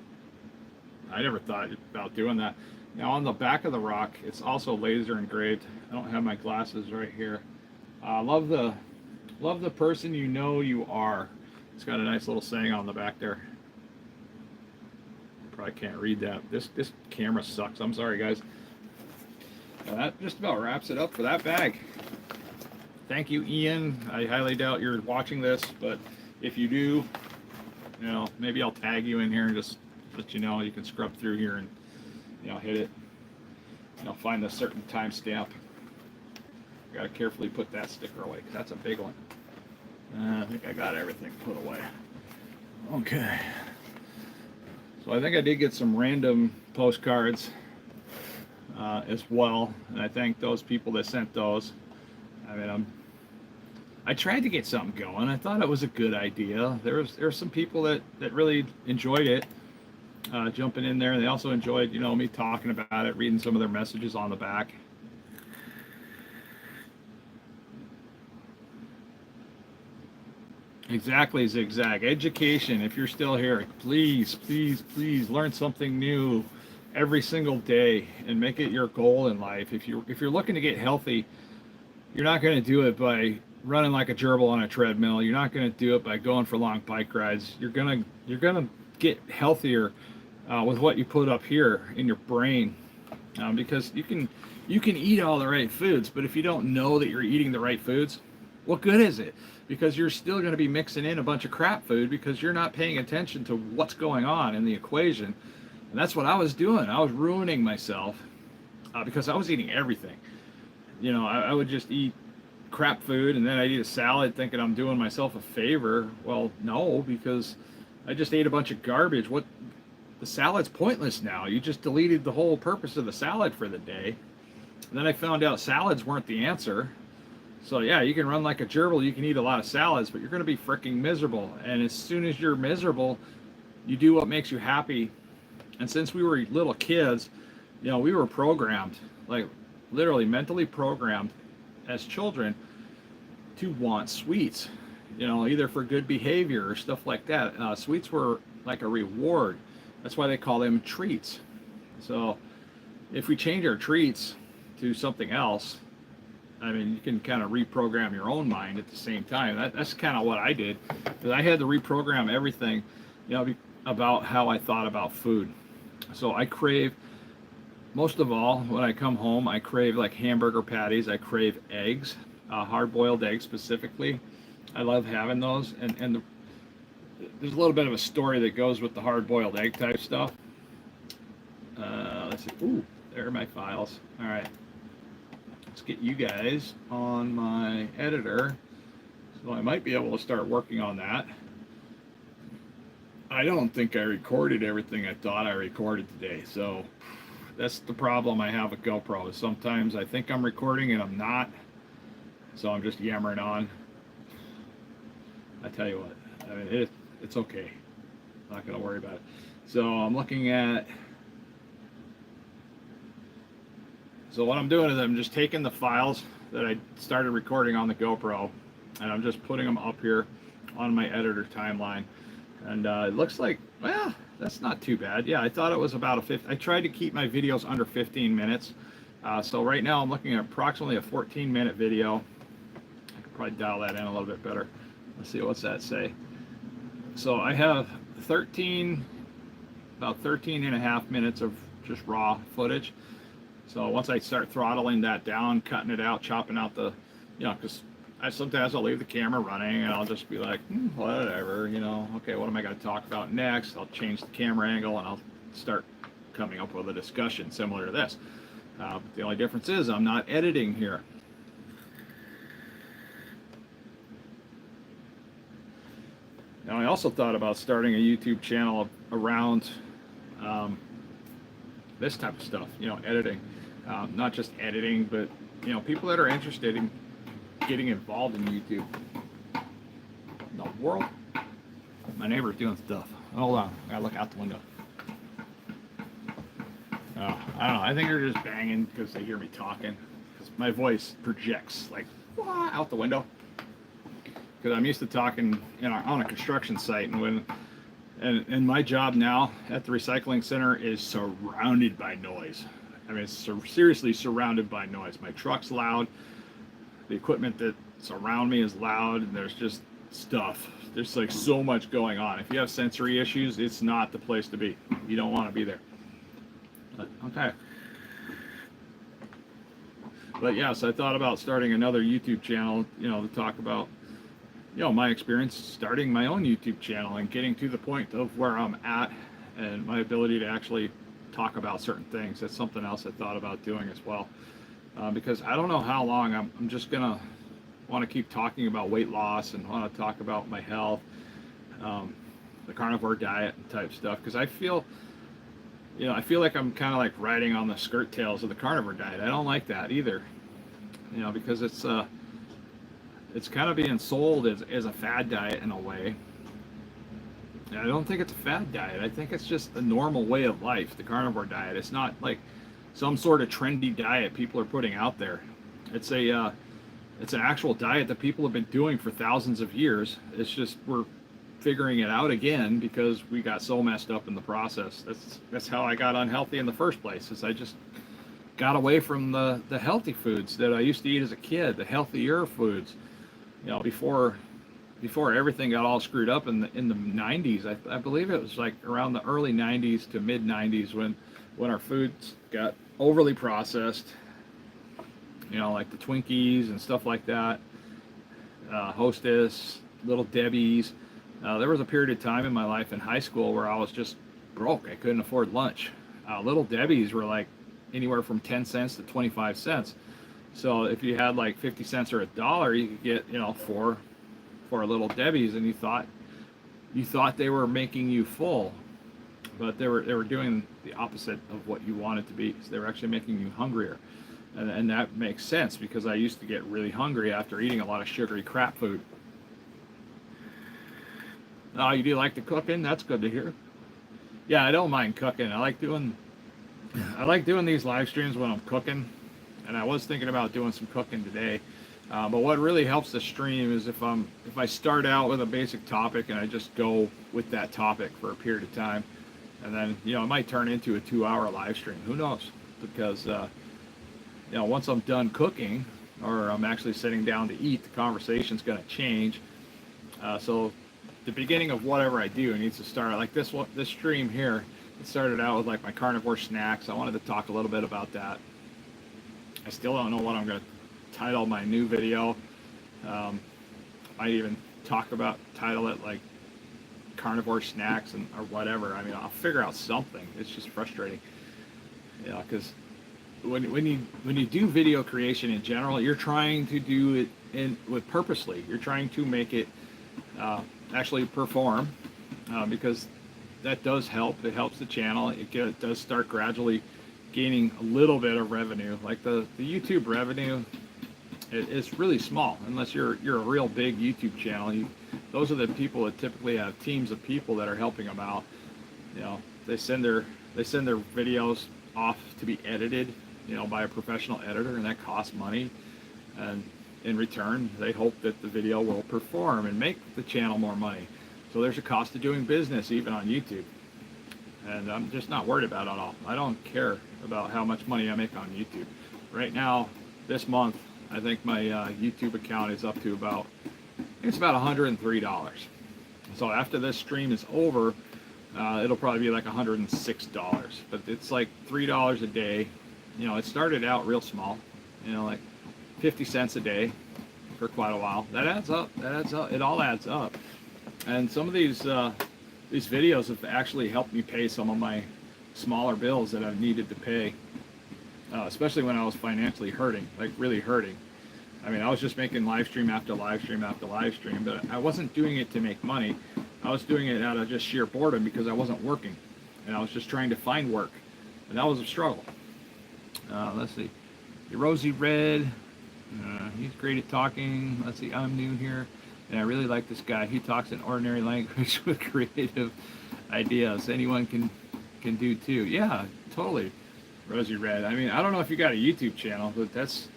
I never thought about doing that. Now on the back of the rock, it's also laser engraved. I don't have my glasses right here. Love the person you know you are. It's got a nice little saying on the back there. Probably can't read that. This camera sucks. I'm sorry, guys. Now that just about wraps it up for that bag. Thank you, Ian. I highly doubt you're watching this, but if you do, maybe I'll tag you in here and just let you know. You can scrub through here and hit it. Find a certain timestamp. Gotta carefully put that sticker away because that's a big one. I think I got everything put away. Okay. So I think I did get some random postcards as well, and I thank those people that sent those. I mean, I tried to get something going. I thought it was a good idea. There were some people that really enjoyed it. Jumping in there. They also enjoyed, me talking about it, reading some of their messages on the back. Exactly, Zigzag. Education, if you're still here, please, please, please learn something new every single day and make it your goal in life. If you're looking to get healthy, you're not going to do it by running like a gerbil on a treadmill. You're not going to do it by going for long bike rides. You're gonna get healthier with what you put up here in your brain, because you can eat all the right foods, but if you don't know that you're eating the right foods, what good is it? Because you're still going to be mixing in a bunch of crap food because you're not paying attention to what's going on in the equation. And that's what I was doing. I was ruining myself because I was eating everything. I would just eat crap food, and then I'd eat a salad thinking I'm doing myself a favor. Well, no, because I just ate a bunch of garbage. The salad's pointless now. You just deleted the whole purpose of the salad for the day. And then I found out salads weren't the answer. So yeah, you can run like a gerbil, you can eat a lot of salads, but you're going to be freaking miserable. And as soon as you're miserable, you do what makes you happy. And since we were little kids, we were programmed, like literally mentally programmed as children to want sweets, either for good behavior or stuff like that. Sweets were like a reward. That's why they call them treats. So if we change our treats to something else, I mean, you can kind of reprogram your own mind at the same time. That's kind of what I did, because I had to reprogram everything, about how I thought about food. So I crave, most of all, when I come home, I crave like hamburger patties. I crave eggs, hard-boiled eggs specifically. I love having those. And there's a little bit of a story that goes with the hard-boiled egg type stuff. Let's see. Ooh, there are my files. All right. Let's get you guys on my editor, so I might be able to start working on that. I don't think I recorded everything I thought I recorded today, so that's the problem I have with GoPro. Is sometimes I think I'm recording and I'm not, so I'm just yammering on. I tell you what, I mean, it's okay. I'm not going to worry about it. So I'm looking at. So what I'm doing is I'm just taking the files that I started recording on the GoPro, and I'm just putting them up here on my editor timeline. And it looks like, well, that's not too bad. Yeah, I thought it was about I tried to keep my videos under 15 minutes. So right now I'm looking at approximately a 14-minute video. I could probably dial that in a little bit better. Let's see, what's that say? So I have about 13 and a half minutes of just raw footage. So once I start throttling that down, cutting it out, chopping out the, because sometimes I'll leave the camera running and I'll just be like, whatever, okay, what am I going to talk about next? I'll change the camera angle and I'll start coming up with a discussion similar to this. The only difference is I'm not editing here. Now I also thought about starting a YouTube channel around this type of stuff, editing. Not just editing, but people that are interested in getting involved in YouTube. In the world, my neighbor's doing stuff. Hold on, I gotta look out the window. I don't know. I think they're just banging because they hear me talking. Because my voice projects like out the window. Because I'm used to talking, on a construction site, and my job now at the recycling center is surrounded by noise. I mean, it's seriously surrounded by noise. My truck's loud. The equipment that's around me is loud, and there's just stuff. There's like so much going on. If you have sensory issues, it's not the place to be. You don't want to be there. But, okay. But yeah, so I thought about starting another YouTube channel, to talk about, my experience starting my own YouTube channel and getting to the point of where I'm at and my ability to actually talk about certain things. That's something else I thought about doing as well. Because I don't know how long I'm just gonna want to keep talking about weight loss and want to talk about my health, the carnivore diet type stuff. Because I feel like I'm kind of like riding on the skirt tails of the carnivore diet. I don't like that either, because it's kind of being sold as a fad diet in a way. And I don't think it's a fad diet. I think it's just the normal way of life, the carnivore diet. It's not like some sort of trendy diet people are putting out there. It's an actual diet that people have been doing for thousands of years. It's just we're figuring it out again because we got so messed up in the process. That's how I got unhealthy in the first place, is I just got away from the healthy foods that I used to eat as a kid, the healthier foods. Before everything got all screwed up in the 90s. I believe it was like around the early 90s to mid 90s when our foods got overly processed, like the Twinkies and stuff like that, Hostess, Little Debbie's. There was a period of time in my life in high school where I was just broke. I couldn't afford lunch. Little Debbie's were like anywhere from 10 cents to 25 cents. So if you had like 50 cents or $1, you could get, you know, four little Debbies, and you thought they were making you full, but they were doing the opposite of what you wanted to be. So they were actually making you hungrier. And that makes sense because I used to get really hungry after eating a lot of sugary crap food. Oh, you do like the cooking? That's good to hear. Yeah, I don't mind cooking. I like doing these live streams when I'm cooking, and I was thinking about doing some cooking today. But what really helps the stream is if I start out with a basic topic and I just go with that topic for a period of time, and then, you know, it might turn into a 2-hour live stream. Who knows? Because you know, once I'm done cooking or I'm actually sitting down to eat, the conversation's going to change. So the beginning of whatever I do needs to start like this stream here. It started out with like my Carnivore Snacks. I wanted to talk a little bit about that. I still don't know what I'm going to title my new video. I even title it like Carnivore Snacks or whatever. I mean, I'll figure out something. It's just frustrating, you know, because when you do video creation in general, you're trying to do it with purposely. You're trying to make it actually perform, because that does help. It helps the channel. It does start gradually gaining a little bit of revenue. Like the YouTube revenue, it's really small unless you're a real big YouTube channel. Those are the people that typically have teams of people that are helping them out. You know, they send their videos off to be edited, you know, by a professional editor, and that costs money. And in return, they hope that the video will perform and make the channel more money. So there's a cost to doing business even on YouTube. And I'm just not worried about it at all. I don't care about how much money I make on YouTube. Right now, this month, I think my YouTube account is up to about, I think it's about $103. So after this stream is over, it'll probably be like $106. But it's like $3 a day. You know, it started out real small, you know, like 50 cents a day for quite a while. That adds up. It all adds up. And some of these videos have actually helped me pay some of my smaller bills that I've needed to pay, especially when I was financially hurting, like really hurting. I mean, I was just making live stream after live stream after live stream, but I wasn't doing it to make money. I was doing it out of just sheer boredom because I wasn't working, and I was just trying to find work, and that was a struggle. Let's see. Rosie Red, he's great at talking. Let's see, I'm new here, and I really like this guy. He talks in ordinary language with creative ideas. Anyone can do too. Yeah, totally, Rosie Red. I mean, I don't know if you got a YouTube channel, but that's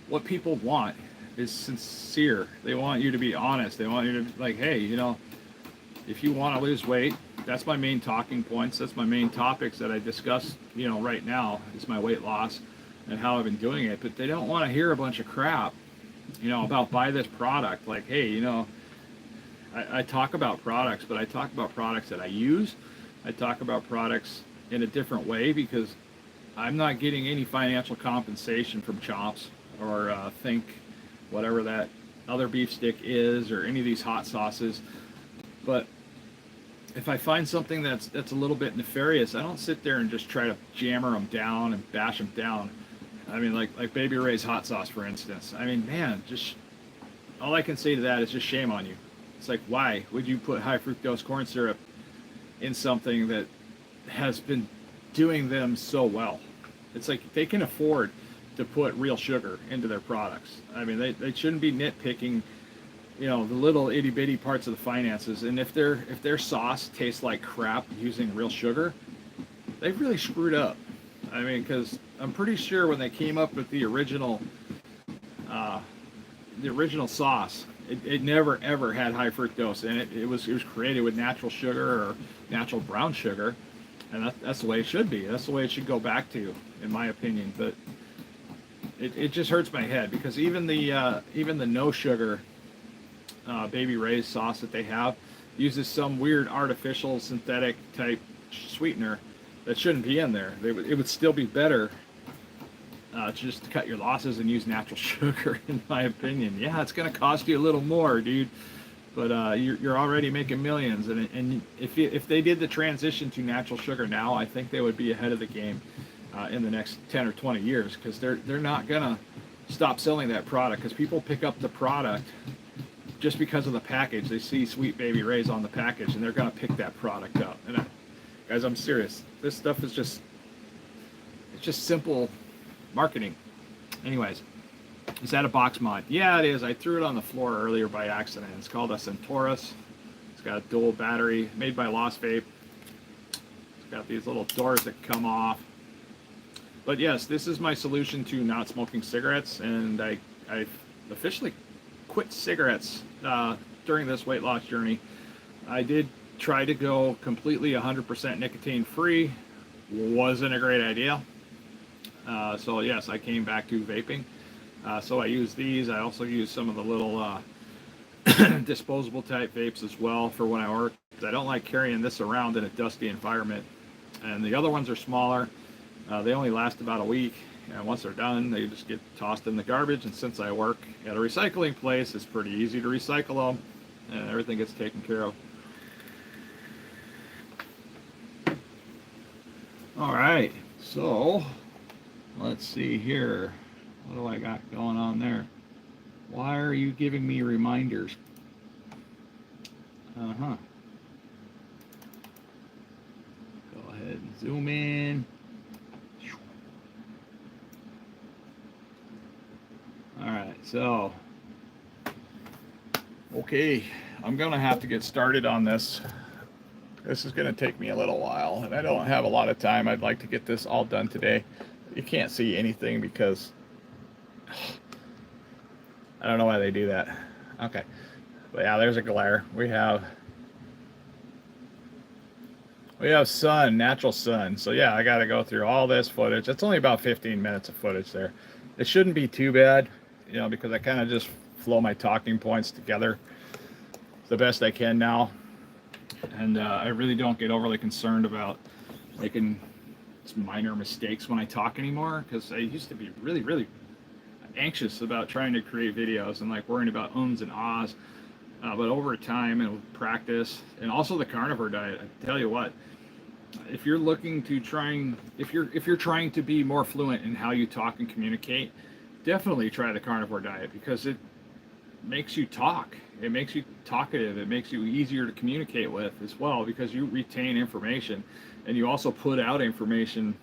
what people want, is sincere. They want you to be honest. They want you to be like, hey, you know, if you want to lose weight, that's my main talking points. That's my main topics that I discuss, you know, right now is my weight loss and how I've been doing it. But they don't want to hear a bunch of crap, you know, about buy this product. Like, hey, you know, I talk about products, but I talk about products that I use. I talk about products in a different way because I'm not getting any financial compensation from Chops or Think, whatever that other beef stick is, or any of these hot sauces. But if I find something that's a little bit nefarious, I don't sit there and just try to jammer them down and bash them down. I mean, like Baby Ray's hot sauce, for instance. I mean, man, just all I can say to that is just shame on you. It's like, why would you put high fructose corn syrup in something that has been doing them so well? It's like they can afford to put real sugar into their products. I mean, they shouldn't be nitpicking, you know, the little itty bitty parts of the finances. And if their sauce tastes like crap using real sugar, they've really screwed up. I mean, because I'm pretty sure when they came up with the original sauce, it never ever had high fructose in it. It was created with natural sugar or natural brown sugar, and that's the way it should be. That's the way it should go back to, in my opinion. But it just hurts my head because even the no sugar Baby Ray's sauce that they have uses some weird artificial synthetic type sweetener that shouldn't be in there. It would still be better just to cut your losses and use natural sugar, in my opinion. Yeah, it's going to cost you a little more, dude, but you're already making millions. And if they did the transition to natural sugar now, I think they would be ahead of the game in the next 10 or 20 years, because they're not gonna stop selling that product, because people pick up the product just because of the package. They see Sweet Baby Ray's on the package and they're going to pick that product up. And guys, I'm serious. This stuff is just, it's just simple marketing. Anyways, is that a box mod? Yeah, it is. I threw it on the floor earlier by accident. It's called a Centaurus. It's got a dual battery, made by Lost Vape. It's got these little doors that come off. But yes, this is my solution to not smoking cigarettes, and I officially quit cigarettes during this weight loss journey. I did try to go completely 100% nicotine free. Wasn't a great idea. So yes, I came back to vaping. So I use these. I also use some of the little disposable type vapes as well for when I work. I don't like carrying this around in a dusty environment. And the other ones are smaller. They only last about a week, and once they're done, they just get tossed in the garbage. And since I work at a recycling place, it's pretty easy to recycle them, and everything gets taken care of. All right, so let's see here. What do I got going on there? Why are you giving me reminders? Go ahead and zoom in. All right, so, okay, I'm gonna have to get started on this. This is gonna take me a little while, and I don't have a lot of time. I'd like to get this all done today. You can't see anything because I don't know why they do that. Okay, but yeah, there's a glare. We have sun, natural sun. So yeah, I got to go through all this footage. It's only about 15 minutes of footage there. It shouldn't be too bad, you know, because I kind of just flow my talking points together the best I can now. And I really don't get overly concerned about making minor mistakes when I talk anymore, because I used to be really, really anxious about trying to create videos and like worrying about ums and ahs. But over time and with practice, and also the carnivore diet, I tell you what, if you're looking to if you're trying to be more fluent in how you talk and communicate, definitely try the carnivore diet, because it makes you talk. It makes you talkative. It makes you easier to communicate with as well, because you retain information, and you also put out information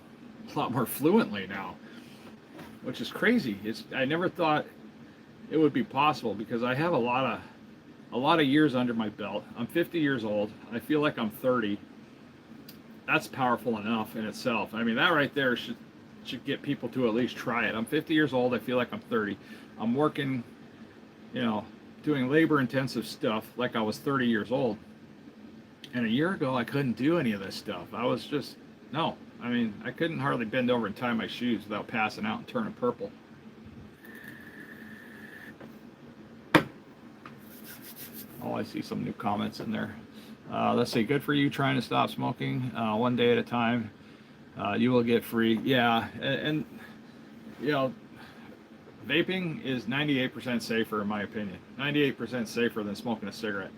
a lot more fluently now, which is crazy. I never thought it would be possible, because I have a lot of years under my belt. I'm 50 years old. I feel like I'm 30. That's powerful enough in itself. I mean, that right there should get people to at least try it. I'm 50 years old. I feel like I'm 30. I'm working, you know, doing labor-intensive stuff like I was 30 years old. And a year ago, I couldn't do any of this stuff. I was just, no. I mean, I couldn't hardly bend over and tie my shoes without passing out and turning purple. Oh, I see some new comments in there. Let's see, good for you trying to stop smoking one day at a time. You will get free. Yeah, and you know, vaping is 98% safer in my opinion. 98% safer than smoking a cigarette.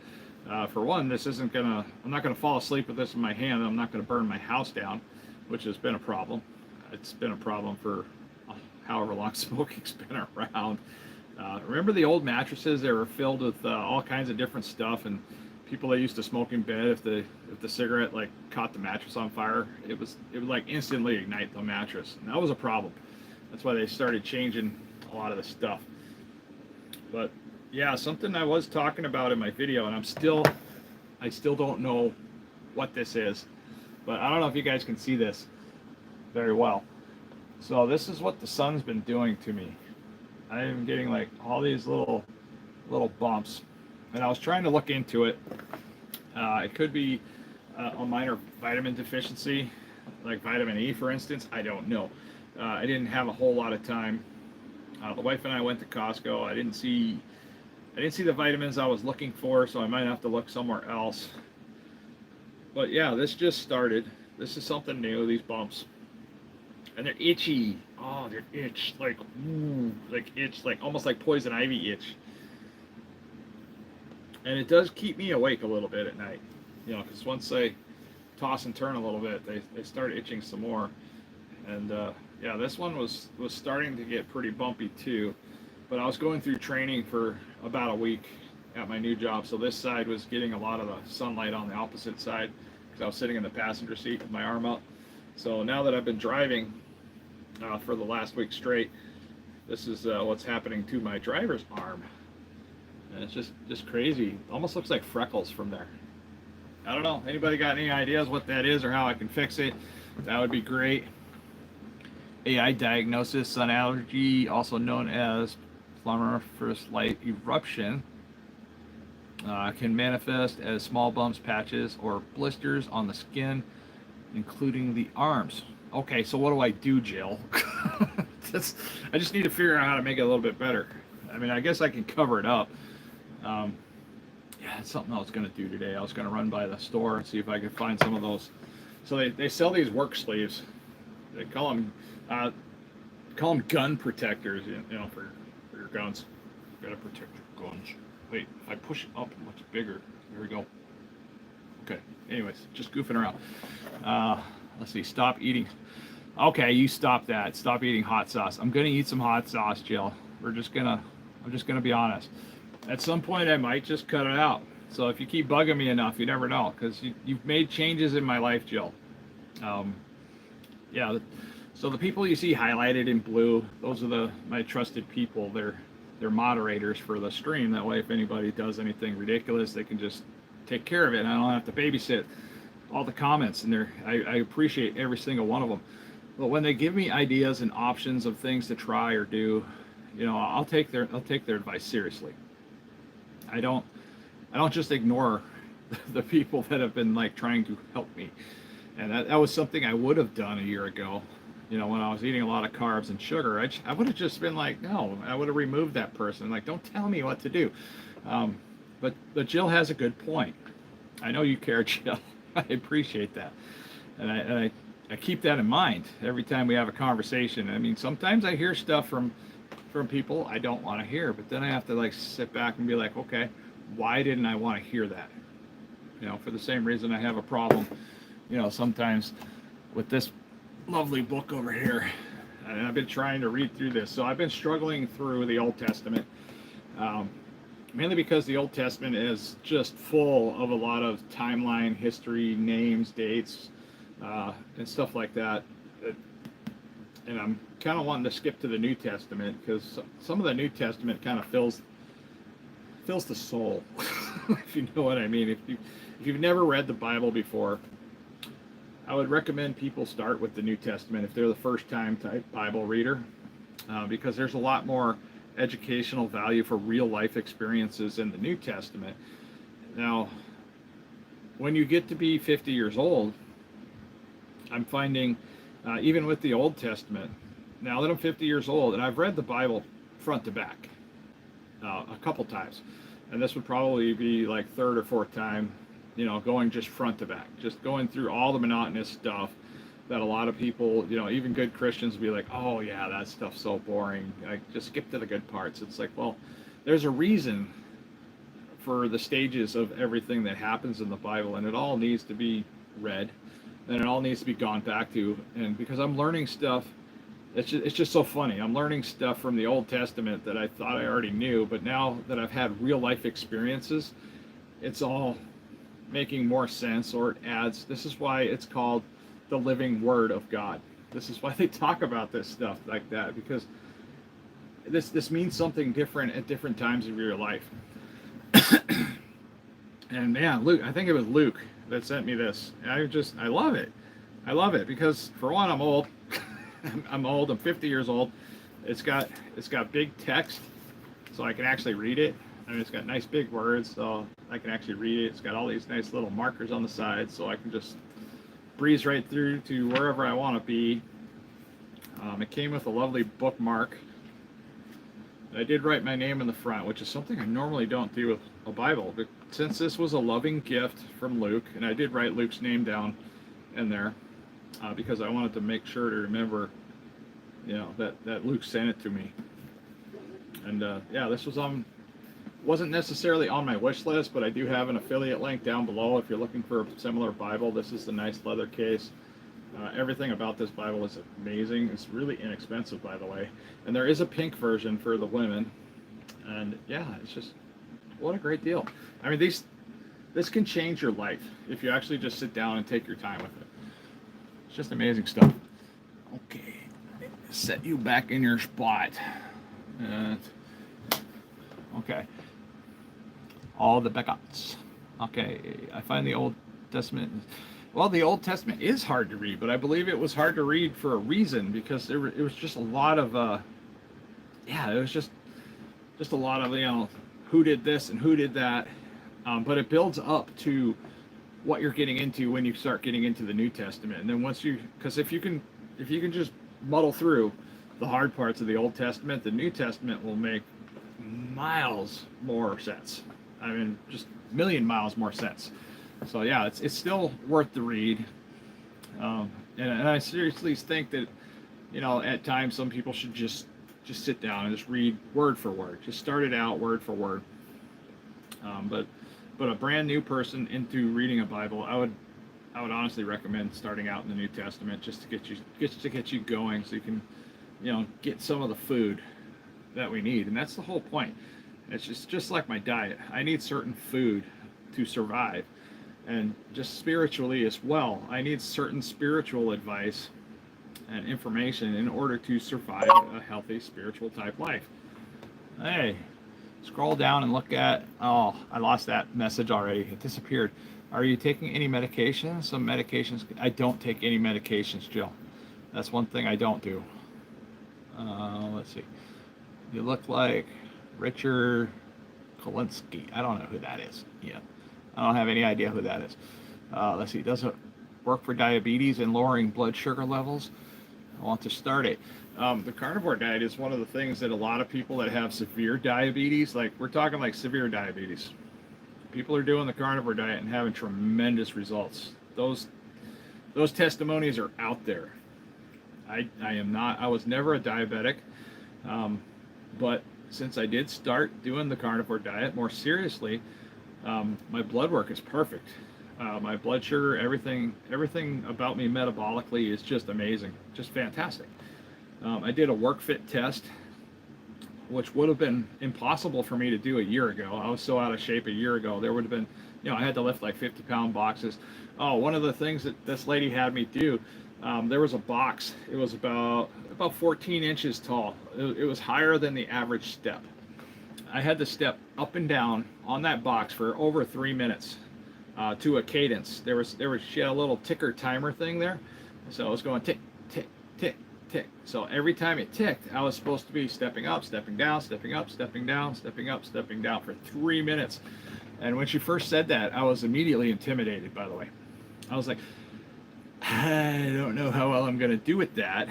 For one, this isn't gonna, I'm not gonna fall asleep with this in my hand. I'm not gonna burn my house down, which has been a problem. It's been a problem for however long smoking's been around. Remember the old mattresses? They were filled with all kinds of different stuff, and people that used to smoke in bed, if the cigarette like caught the mattress on fire, it would like instantly ignite the mattress, and that was a problem. That's why they started changing a lot of the stuff. But yeah, something I was talking about in my video, and I still don't know what this is, but I don't know if you guys can see this very well. So this is what the sun's been doing to me. I am getting like all these little bumps, and I was trying to look into it. It could be a minor vitamin deficiency, like vitamin E, for instance. I don't know. I didn't have a whole lot of time. The wife and I went to Costco. I didn't see the vitamins I was looking for, so I might have to look somewhere else. But yeah, this just started. This is something new. These bumps, and they're itchy. Oh, they're itch, like, ooh, like itch, like almost like poison ivy itch. And it does keep me awake a little bit at night, you know, because once they toss and turn a little bit, they start itching some more. And Yeah, this one was starting to get pretty bumpy too, but I was going through training for about a week at my new job, so this side was getting a lot of the sunlight on the opposite side because I was sitting in the passenger seat with my arm up. So now that I've been driving for the last week straight, this is what's happening to my driver's arm, and it's just crazy. Almost looks like freckles from there. I don't know. Anybody got any ideas what that is or how I can fix it? That would be great. AI diagnosis: sun allergy, also known as plumeriferous light eruption, can manifest as small bumps, patches, or blisters on the skin, including the arms. Okay, so what do I do, Jill? I just need to figure out how to make it a little bit better. I mean, I guess I can cover it up. Um, yeah, it's something I was going to do today. I was going to run by the store and see if I could find some of those. So they sell these work sleeves. They call them gun protectors, you know, for your guns. You gotta protect your guns. Wait, if I push it up much bigger, there we go. Okay, anyways, just goofing around. Let's see, stop eating. Okay, you stop that. Stop eating hot sauce. I'm gonna eat some hot sauce, Jill. I'm just gonna be honest. At some point, I might just cut it out. So if you keep bugging me enough, you never know, because you've made changes in my life, Jill. Yeah. So the people you see highlighted in blue, those are my trusted people. They're moderators for the stream. That way, if anybody does anything ridiculous, they can just take care of it, and I don't have to babysit all the comments. And I appreciate every single one of them. But when they give me ideas and options of things to try or do, you know, I'll take their advice seriously. I don't just ignore the people that have been like trying to help me. And that was something I would have done a year ago. You know, when I was eating a lot of carbs and sugar, I would have just been like, no, I would have removed that person. Like, don't tell me what to do. But Jill has a good point. I know you care, Jill. I appreciate that. And I keep that in mind every time we have a conversation. I mean, sometimes I hear stuff from people I don't want to hear, but then I have to like sit back and be like, okay, why didn't I want to hear that? You know, for the same reason I have a problem, you know, sometimes with this lovely book over here, and I've been trying to read through this. So I've been struggling through the Old Testament, mainly because the Old Testament is just full of a lot of timeline, history, names, dates, and stuff like that. And I'm kind of wanting to skip to the New Testament because some of the New Testament kind of fills the soul, if you know what I mean. If you've never read the Bible before, I would recommend people start with the New Testament if they're the first time type Bible reader, because there's a lot more educational value for real life experiences in the New Testament. Now, when you get to be 50 years old, I'm finding, even with the Old Testament, now that I'm 50 years old, and I've read the Bible front to back a couple times, and this would probably be like third or fourth time, you know, going just front to back, just going through all the monotonous stuff that a lot of people, you know, even good Christians, be like, oh yeah, that stuff's so boring. I just skip to the good parts. It's like, well, there's a reason for the stages of everything that happens in the Bible, and it all needs to be read, and it all needs to be gone back to. And because I'm learning stuff, it's just so funny. I'm learning stuff from the Old Testament that I thought I already knew, but now that I've had real life experiences, it's all making more sense, or it adds. This is why it's called the living Word of God. This is why they talk about this stuff like that, because this means something different at different times of your life. And man, Luke, I think it was Luke that sent me this. I love it. I love it because, for one, I'm old. I'm old. I'm 50 years old. It's got big text, so I can actually read it. And it's got nice big words, so I can actually read it. It's got all these nice little markers on the side, so I can just breeze right through to wherever I want to be. It came with a lovely bookmark. I did write my name in the front, which is something I normally don't do with a Bible. But since this was a loving gift from Luke, and I did write Luke's name down in there, because I wanted to make sure to remember, you know, that Luke sent it to me. And yeah, this wasn't necessarily on my wish list, but I do have an affiliate link down below if you're looking for a similar Bible. This is the nice leather case. Everything about this Bible is amazing. It's really inexpensive, by the way. And there is a pink version for the women. And yeah, it's just, what a great deal. I mean, this can change your life if you actually just sit down and take your time with it. It's just amazing stuff. Okay, set you back in your spot. Okay, all the backups. Okay, I find the Old Testament. Well, the Old Testament is hard to read, but I believe it was hard to read for a reason, because it was just a lot of, it was just a lot of, who did this and who did that. But it builds up to what you're getting into when you start getting into the New Testament. And then because if you can just muddle through the hard parts of the Old Testament, the New Testament will make miles more sense. I mean, just a million miles more sense. So yeah, it's still worth the read. And I seriously think that, at times some people should just sit down and just read word for word. Just start it out word for word. But a brand new person into reading a Bible, I would honestly recommend starting out in the New Testament, just to get you going, so you can, get some of the food that we need. And that's the whole point. It's just like my diet. I need certain food to survive. And just spiritually as well, I need certain spiritual advice and information in order to survive a healthy spiritual type life. Hey, scroll down and look at, oh, I lost that message already. It disappeared. Are you taking any medications? Some medications. I don't take any medications, Jill. That's one thing I don't do. Let's see. You look like Richard Kolinsky. I don't know who that is. Yeah. I don't have any idea who that is. Let's see. Does it work for diabetes and lowering blood sugar levels? I want to start it. The carnivore diet is one of the things that a lot of people that have severe diabetes, like we're talking like severe diabetes, people are doing the carnivore diet and having tremendous results. Those testimonies are out there. I was never a diabetic, but since I did start doing the carnivore diet more seriously, my blood work is perfect. My blood sugar, everything about me metabolically is just amazing, just fantastic. I did a work fit test, which would have been impossible for me to do a year ago. I was so out of shape a year ago. There would have been, I had to lift like 50-pound boxes. Oh, one of the things that this lady had me do, there was a box. It was about 14 inches tall. It was higher than the average step. I had to step up and down on that box for over 3 minutes to a cadence. She had a little ticker timer thing there, so it was going tick, tick, tick, tick. So every time it ticked, I was supposed to be stepping up, stepping down, stepping up, stepping down, stepping up, stepping down for 3 minutes. And when she first said that, I was immediately intimidated, by the way. I was like, I don't know how well I'm going to do with that,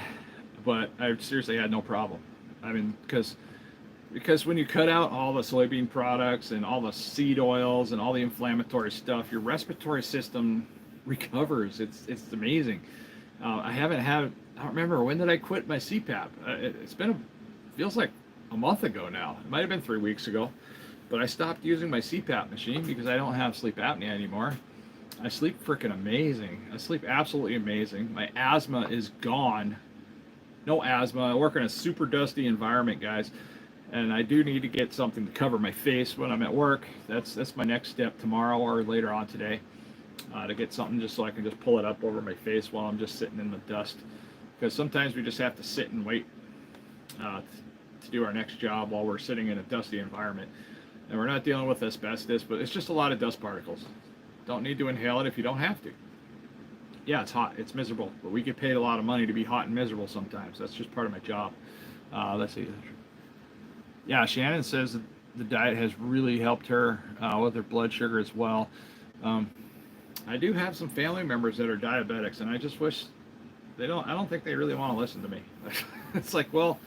but I seriously had no problem. I mean, because when you cut out all the soybean products and all the seed oils and all the inflammatory stuff, your respiratory system recovers. It's amazing. I don't remember, when did I quit my CPAP? Feels like a month ago now. It might have been 3 weeks ago, but I stopped using my CPAP machine because I don't have sleep apnea anymore. I sleep freaking amazing. I sleep absolutely amazing. My asthma is gone. No asthma. I work in a super dusty environment, guys. And I do need to get something to cover my face when I'm at work. That's my next step tomorrow or later on today, to get something just so I can just pull it up over my face while I'm just sitting in the dust. Because sometimes we just have to sit and wait to do our next job while we're sitting in a dusty environment. And we're not dealing with asbestos, but it's just a lot of dust particles. Don't need to inhale it if you don't have to. Yeah, it's hot. It's miserable. But we get paid a lot of money to be hot and miserable sometimes. That's just part of my job. Let's see. Yeah, Shannon says that the diet has really helped her with her blood sugar as well. I do have some family members that are diabetics, and I just wish I don't think they really want to listen to me. It's like, well,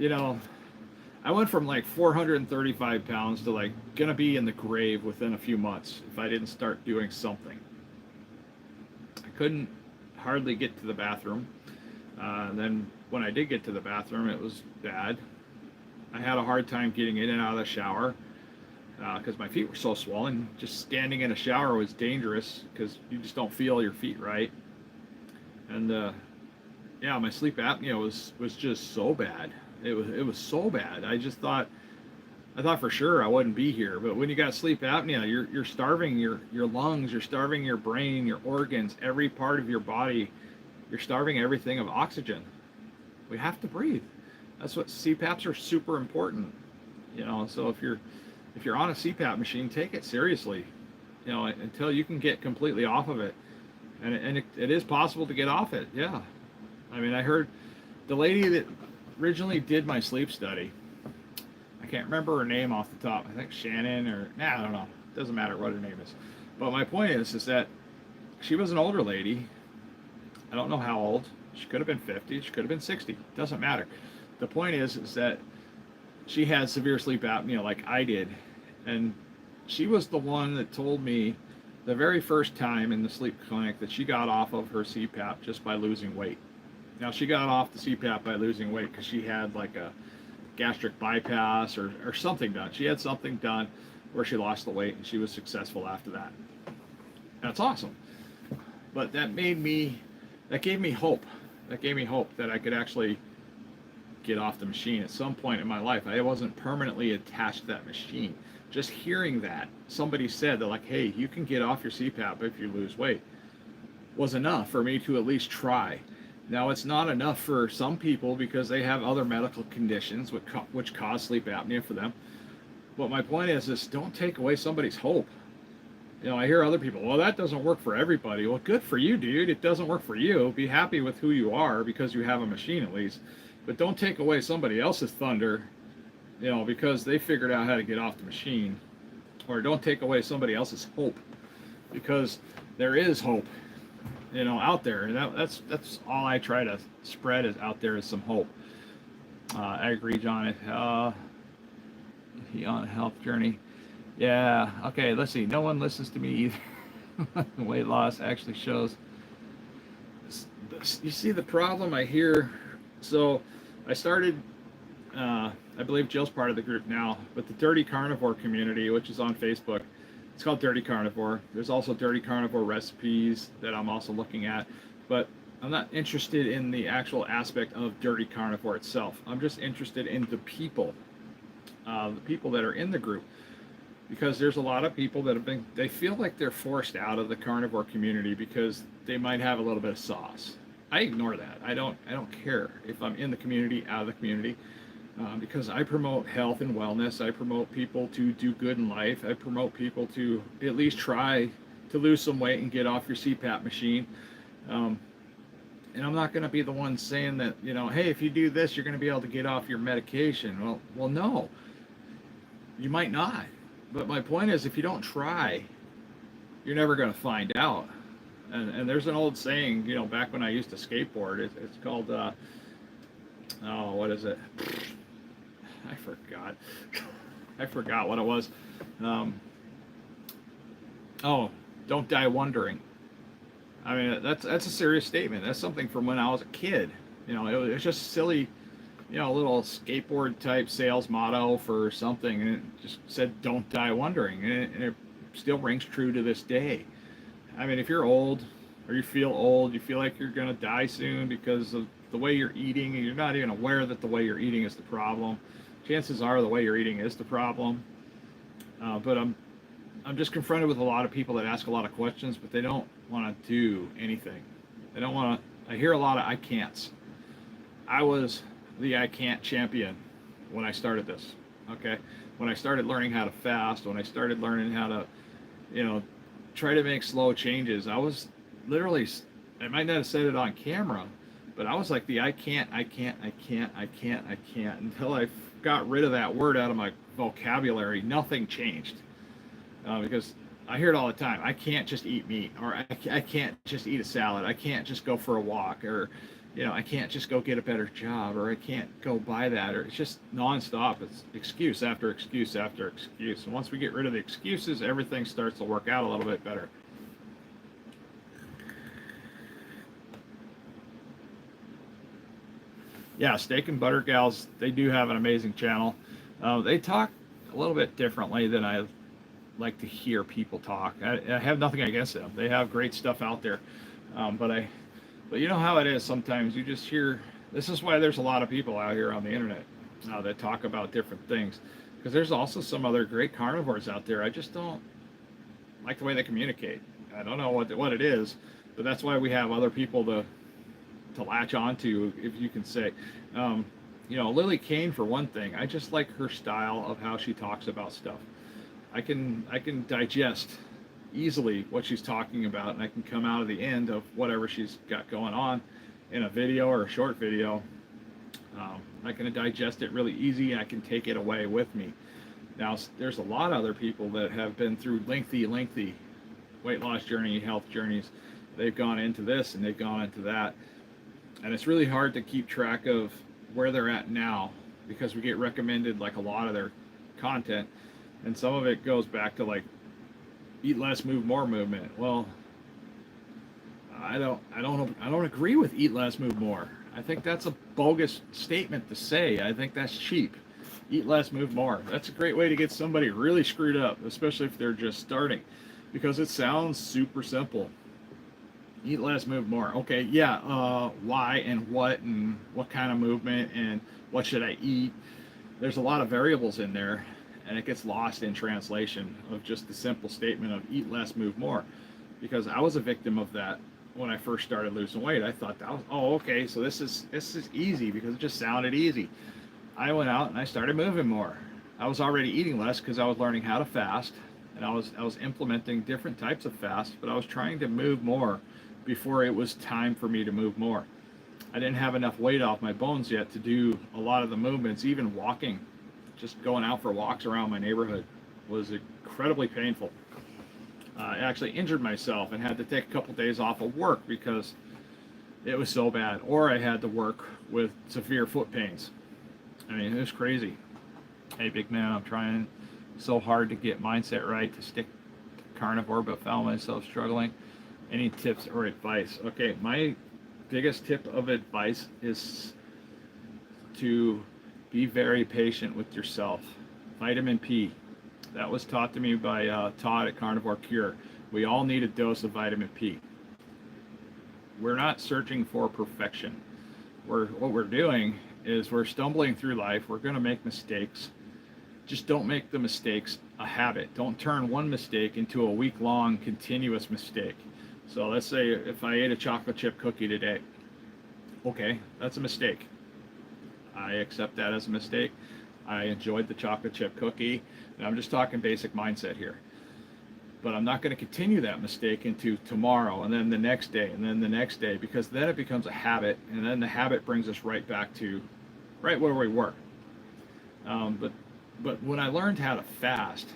I went from like 435 pounds to like gonna be in the grave within a few months if I didn't start doing something. I couldn't hardly get to the bathroom. Then when I did get to the bathroom, it was bad. I had a hard time getting in and out of the shower because my feet were so swollen. Just standing in a shower was dangerous because you just don't feel your feet right. And yeah, my sleep apnea was just so bad. It was so bad. I thought for sure I wouldn't be here. But when you got sleep apnea, you're starving your lungs, you're starving your brain, your organs, every part of your body. You're starving everything of oxygen. We have to breathe. That's what CPAPs are super important. So if you're on a CPAP machine, take it seriously. Until you can get completely off of it. And it is possible to get off it. Yeah. I mean, I heard the lady that originally did my sleep study. I can't remember her name off the top. I think Shannon I don't know. Doesn't matter what her name is. But my point is that she was an older lady. I don't know how old. She could have been 50. She could have been 60. Doesn't matter. The point is that she had severe sleep apnea like I did. And she was the one that told me the very first time in the sleep clinic that she got off of her CPAP just by losing weight. Now, she got off the CPAP by losing weight because she had like a gastric bypass or something done. She had something done where she lost the weight and she was successful after that. That's awesome. But that gave me hope. That gave me hope that I could actually get off the machine at some point in my life. I wasn't permanently attached to that machine. Just hearing that somebody said that, like, hey, you can get off your CPAP if you lose weight, was enough for me to at least try. Now, it's not enough for some people because they have other medical conditions which cause sleep apnea for them. But my point is don't take away somebody's hope. I hear other people, well, that doesn't work for everybody. Well, good for you, dude. It doesn't work for you. Be happy with who you are because you have a machine at least. But don't take away somebody else's thunder, because they figured out how to get off the machine. Or don't take away somebody else's hope because there is hope, out there. And that's all I try to spread is out there is some hope. I agree, John. He on a health journey. Yeah, okay, let's see. No one listens to me either. Weight loss actually shows. You see the problem I hear? So I started, I believe Jill's part of the group now, but the Dirty Carnivore community, which is on Facebook, it's called Dirty Carnivore. There's also Dirty Carnivore recipes that I'm also looking at, but I'm not interested in the actual aspect of Dirty Carnivore itself. I'm just interested in the people that are in the group. Because there's a lot of people that they feel like they're forced out of the carnivore community because they might have a little bit of sauce. I ignore that. I don't care if I'm in the community, out of the community, because I promote health and wellness. I promote people to do good in life. I promote people to at least try to lose some weight and get off your CPAP machine. And I'm not going to be the one saying that, hey, if you do this, you're going to be able to get off your medication. Well, no, you might not. But my point is, if you don't try, you're never going to find out. And there's an old saying, back when I used to skateboard, it's called, what is it? I forgot. I forgot what it was. Don't die wondering. I mean, that's a serious statement. That's something from when I was a kid. It was just silly. A little skateboard type sales motto for something, and it just said don't die wondering, and it still rings true to this day. I mean, if you're old or you feel like you're going to die soon because of the way you're eating, and you're not even aware that the way you're eating is the problem, chances are the way you're eating is the problem. But I'm just confronted with a lot of people that ask a lot of questions, but they don't want to do anything. They don't want to. I hear a lot of I can'ts. I was the I can't champion when I started this. Okay, when I started learning how to fast, when I started learning how to, try to make slow changes, I was literally, I might not have said it on camera, but I was like the I can't until I got rid of that word out of my vocabulary. Nothing changed because I hear it all the time. I can't just eat meat, or I can't just eat a salad. I can't just go for a walk, or I can't just go get a better job, or I can't go buy that, or it's just nonstop. It's excuse after excuse after excuse. And once we get rid of the excuses, everything starts to work out a little bit better. Yeah, Steak and Butter Gals, they do have an amazing channel. They talk a little bit differently than I like to hear people talk. I have nothing against them. They have great stuff out there. But But you know how it is sometimes. You just hear, this is why there's a lot of people out here on the internet that talk about different things. Because there's also some other great carnivores out there. I just don't like the way they communicate. I don't know what it is, but that's why we have other people to latch onto, if you can say. Lily Kane, for one thing, I just like her style of how she talks about stuff. I can digest easily what she's talking about, and I can come out of the end of whatever she's got going on in a video or a short video. I can digest it really easy, and I can take it away with me. Now, there's a lot of other people that have been through lengthy weight loss journey, health journeys. They've gone into this and they've gone into that, and it's really hard to keep track of where they're at now, because we get recommended like a lot of their content, and some of it goes back to like eat less, move more movement. Well, I don't agree with eat less, move more. I think that's a bogus statement to say. I think that's cheap. Eat less, move more. That's a great way to get somebody really screwed up, especially if they're just starting, because it sounds super simple. Eat less, move more. Okay, yeah, why and what kind of movement and what should I eat? There's a lot of variables in there, and it gets lost in translation of just the simple statement of eat less, move more. Because I was a victim of that when I first started losing weight. I thought that was, okay, so this is easy, because it just sounded easy. I went out and I started moving more. I was already eating less because I was learning how to fast, and I was implementing different types of fast, but I was trying to move more before it was time for me to move more. I didn't have enough weight off my bones yet to do a lot of the movements. Even walking, just going out for walks around my neighborhood, was incredibly painful. I actually injured myself and had to take a couple days off of work because it was so bad. Or I had to work with severe foot pains. I mean, it was crazy. Hey, big man, I'm trying so hard to get mindset right to stick to carnivore, but found myself struggling. Any tips or advice? Okay, my biggest tip of advice is to be very patient with yourself. Vitamin P. That was taught to me by Todd at Carnivore Cure. We all need a dose of vitamin P. We're not searching for perfection. What we're doing is we're stumbling through life. We're going to make mistakes. Just don't make the mistakes a habit. Don't turn one mistake into a week-long continuous mistake. So let's say if I ate a chocolate chip cookie today, okay, that's a mistake. I accept that as a mistake. I enjoyed the chocolate chip cookie, and I'm just talking basic mindset here. But I'm not going to continue that mistake into tomorrow, and then the next day, and then the next day, because then it becomes a habit, and then the habit brings us right back to right where we were. But when I learned how to fast,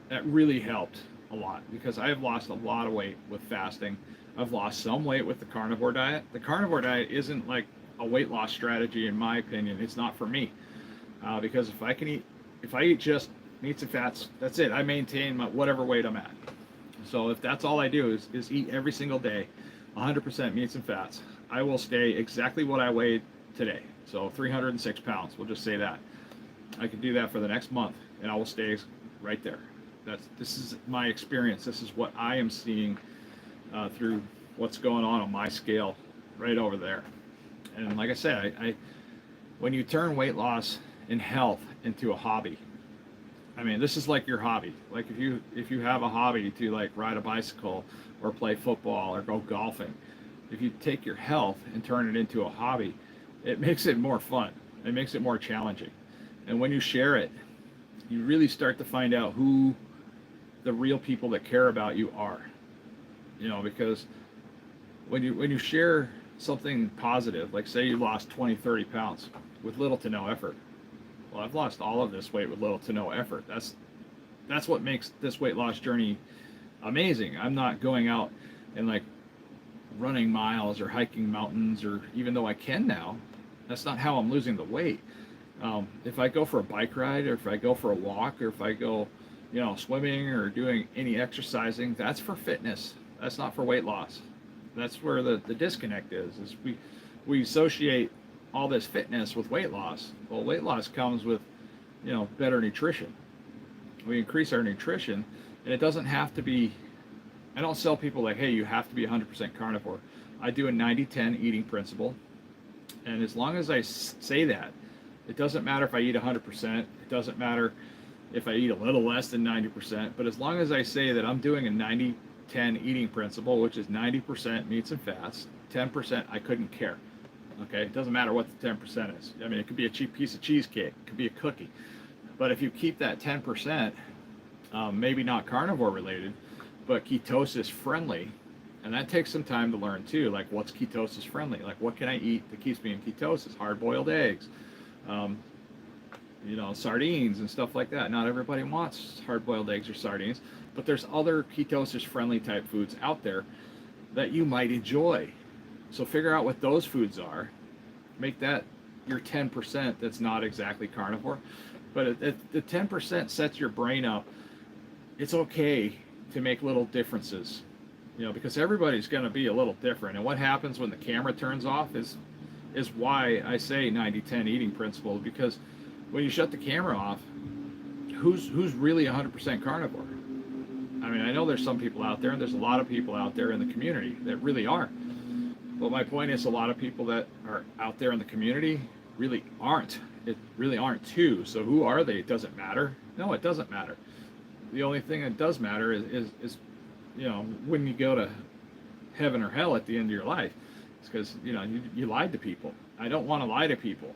that really helped a lot, because I have lost a lot of weight with fasting. I've lost some weight with the carnivore diet. The carnivore diet isn't like a weight loss strategy, in my opinion. It's not for me, because if I eat just meats and fats, that's it. I maintain whatever weight I'm at. So if that's all I do is eat every single day, 100% meats and fats, I will stay exactly what I weighed today. So 306 pounds, we'll just say that. I can do that for the next month, and I will stay right there. This is my experience. This is what I am seeing through what's going on my scale right over there. And like I said, when you turn weight loss and health into a hobby, I mean, this is like your hobby. Like if you have a hobby to like ride a bicycle or play football or go golfing, if you take your health and turn it into a hobby, it makes it more fun. It makes it more challenging. And when you share it, you really start to find out who the real people that care about you are. Because when you share something positive, like say you lost 20, 30 pounds with little to no effort. Well, I've lost all of this weight with little to no effort. That's what makes this weight loss journey amazing. I'm not going out and like running miles or hiking mountains, or even though I can now, that's not how I'm losing the weight. If I go for a bike ride, or if I go for a walk, or if I go, swimming or doing any exercising, that's for fitness. That's not for weight loss. That's where the disconnect is we associate all this fitness with weight loss. Well, weight loss comes with, better nutrition. We increase our nutrition, and it doesn't have to be, I don't sell people like, hey, you have to be 100% carnivore. I do a 90-10 eating principle. And as long as I say that, it doesn't matter if I eat 100%, it doesn't matter if I eat a little less than 90%, but as long as I say that I'm doing a 90-10 eating principle, which is 90% meats and fats, 10% I couldn't care. Okay, it doesn't matter what the 10% is. I mean, it could be a cheap piece of cheesecake, it could be a cookie. But if you keep that 10%, maybe not carnivore related, but ketosis friendly, and that takes some time to learn too. Like, what's ketosis friendly? Like, what can I eat that keeps me in ketosis? Hard-boiled eggs, sardines and stuff like that. Not everybody wants hard-boiled eggs or sardines, but there's other ketosis friendly type foods out there that you might enjoy. So figure out what those foods are. Make that your 10% that's not exactly carnivore. But the 10% sets your brain up. It's okay to make little differences, because everybody's going to be a little different. And what happens when the camera turns off is why I say 90-10 eating principle, because when you shut the camera off, who's really 100% carnivore? I mean, I know there's some people out there, and there's a lot of people out there in the community that really are. But my point is, a lot of people that are out there in the community really aren't. It really aren't too. So who are they? It doesn't matter. No, it doesn't matter. The only thing that does matter is when you go to heaven or hell at the end of your life. It's because you lied to people. I don't want to lie to people.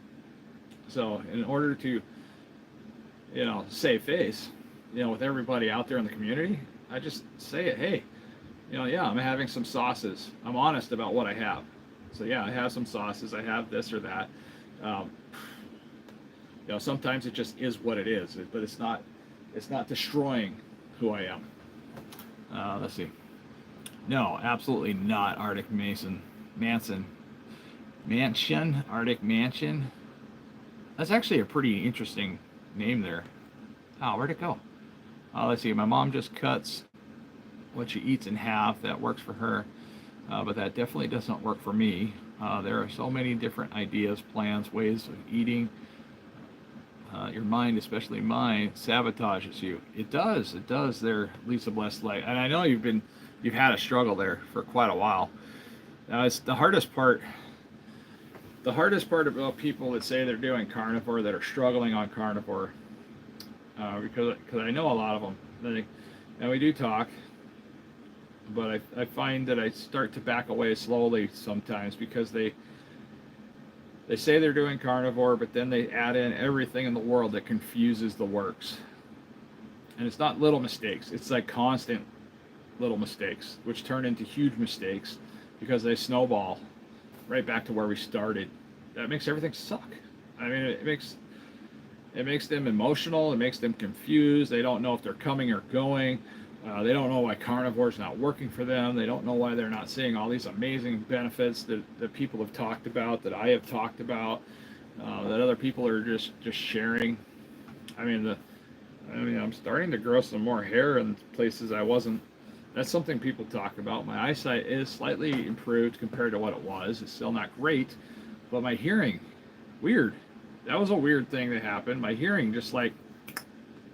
So in order to save face with everybody out there in the community, I just say it. Hey, I'm having some sauces. I'm honest about what I have. So yeah, I have some sauces. I have this or that. Sometimes it just is what it is, but it's not destroying who I am. Let's see. No, absolutely not. Arctic Mansion. Arctic Mansion. That's actually a pretty interesting name there. Oh, where'd it go? Let's see. My mom just cuts what she eats in half. That works for her, but that definitely doesn't work for me. There are so many different ideas, plans, ways of eating. Your mind, especially mine, sabotages you. It does there, Lisa Blessed Light. And I know you've had a struggle there for quite a while. Now, it's the hardest part about people that say they're doing carnivore, that are struggling on carnivore, because I know a lot of them, and we do talk, but I find that I start to back away slowly sometimes, because they say they're doing carnivore, but then they add in everything in the world that confuses the works. And it's not little mistakes. It's like constant little mistakes, which turn into huge mistakes because they snowball right back to where we started. That makes everything suck. I mean, it makes them emotional. It makes them confused. They don't know if they're coming or going. They don't know why carnivore's not working for them. They don't know why they're not seeing all these amazing benefits that people have talked about, that I have talked about, that other people are just sharing. I'm starting to grow some more hair in places I wasn't. That's something people talk about. My eyesight is slightly improved compared to what it was. It's still not great, but my hearing, weird. That was a weird thing that happened. My hearing, just like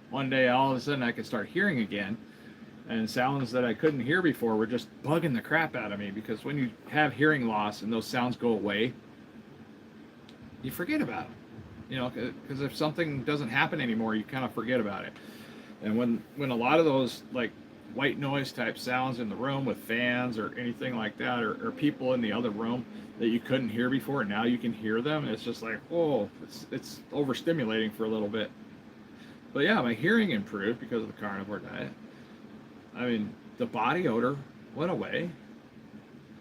one day all of a sudden I could start hearing again. And sounds that I couldn't hear before were just bugging the crap out of me, because when you have hearing loss and those sounds go away, you forget about them. Because if something doesn't happen anymore, you kind of forget about it. And when a lot of those like white noise type sounds in the room with fans or anything like that, or people in the other room that you couldn't hear before and now you can hear them, it's just like, whoa, it's overstimulating for a little bit. But yeah, my hearing improved because of the carnivore diet. I mean, the body odor went away.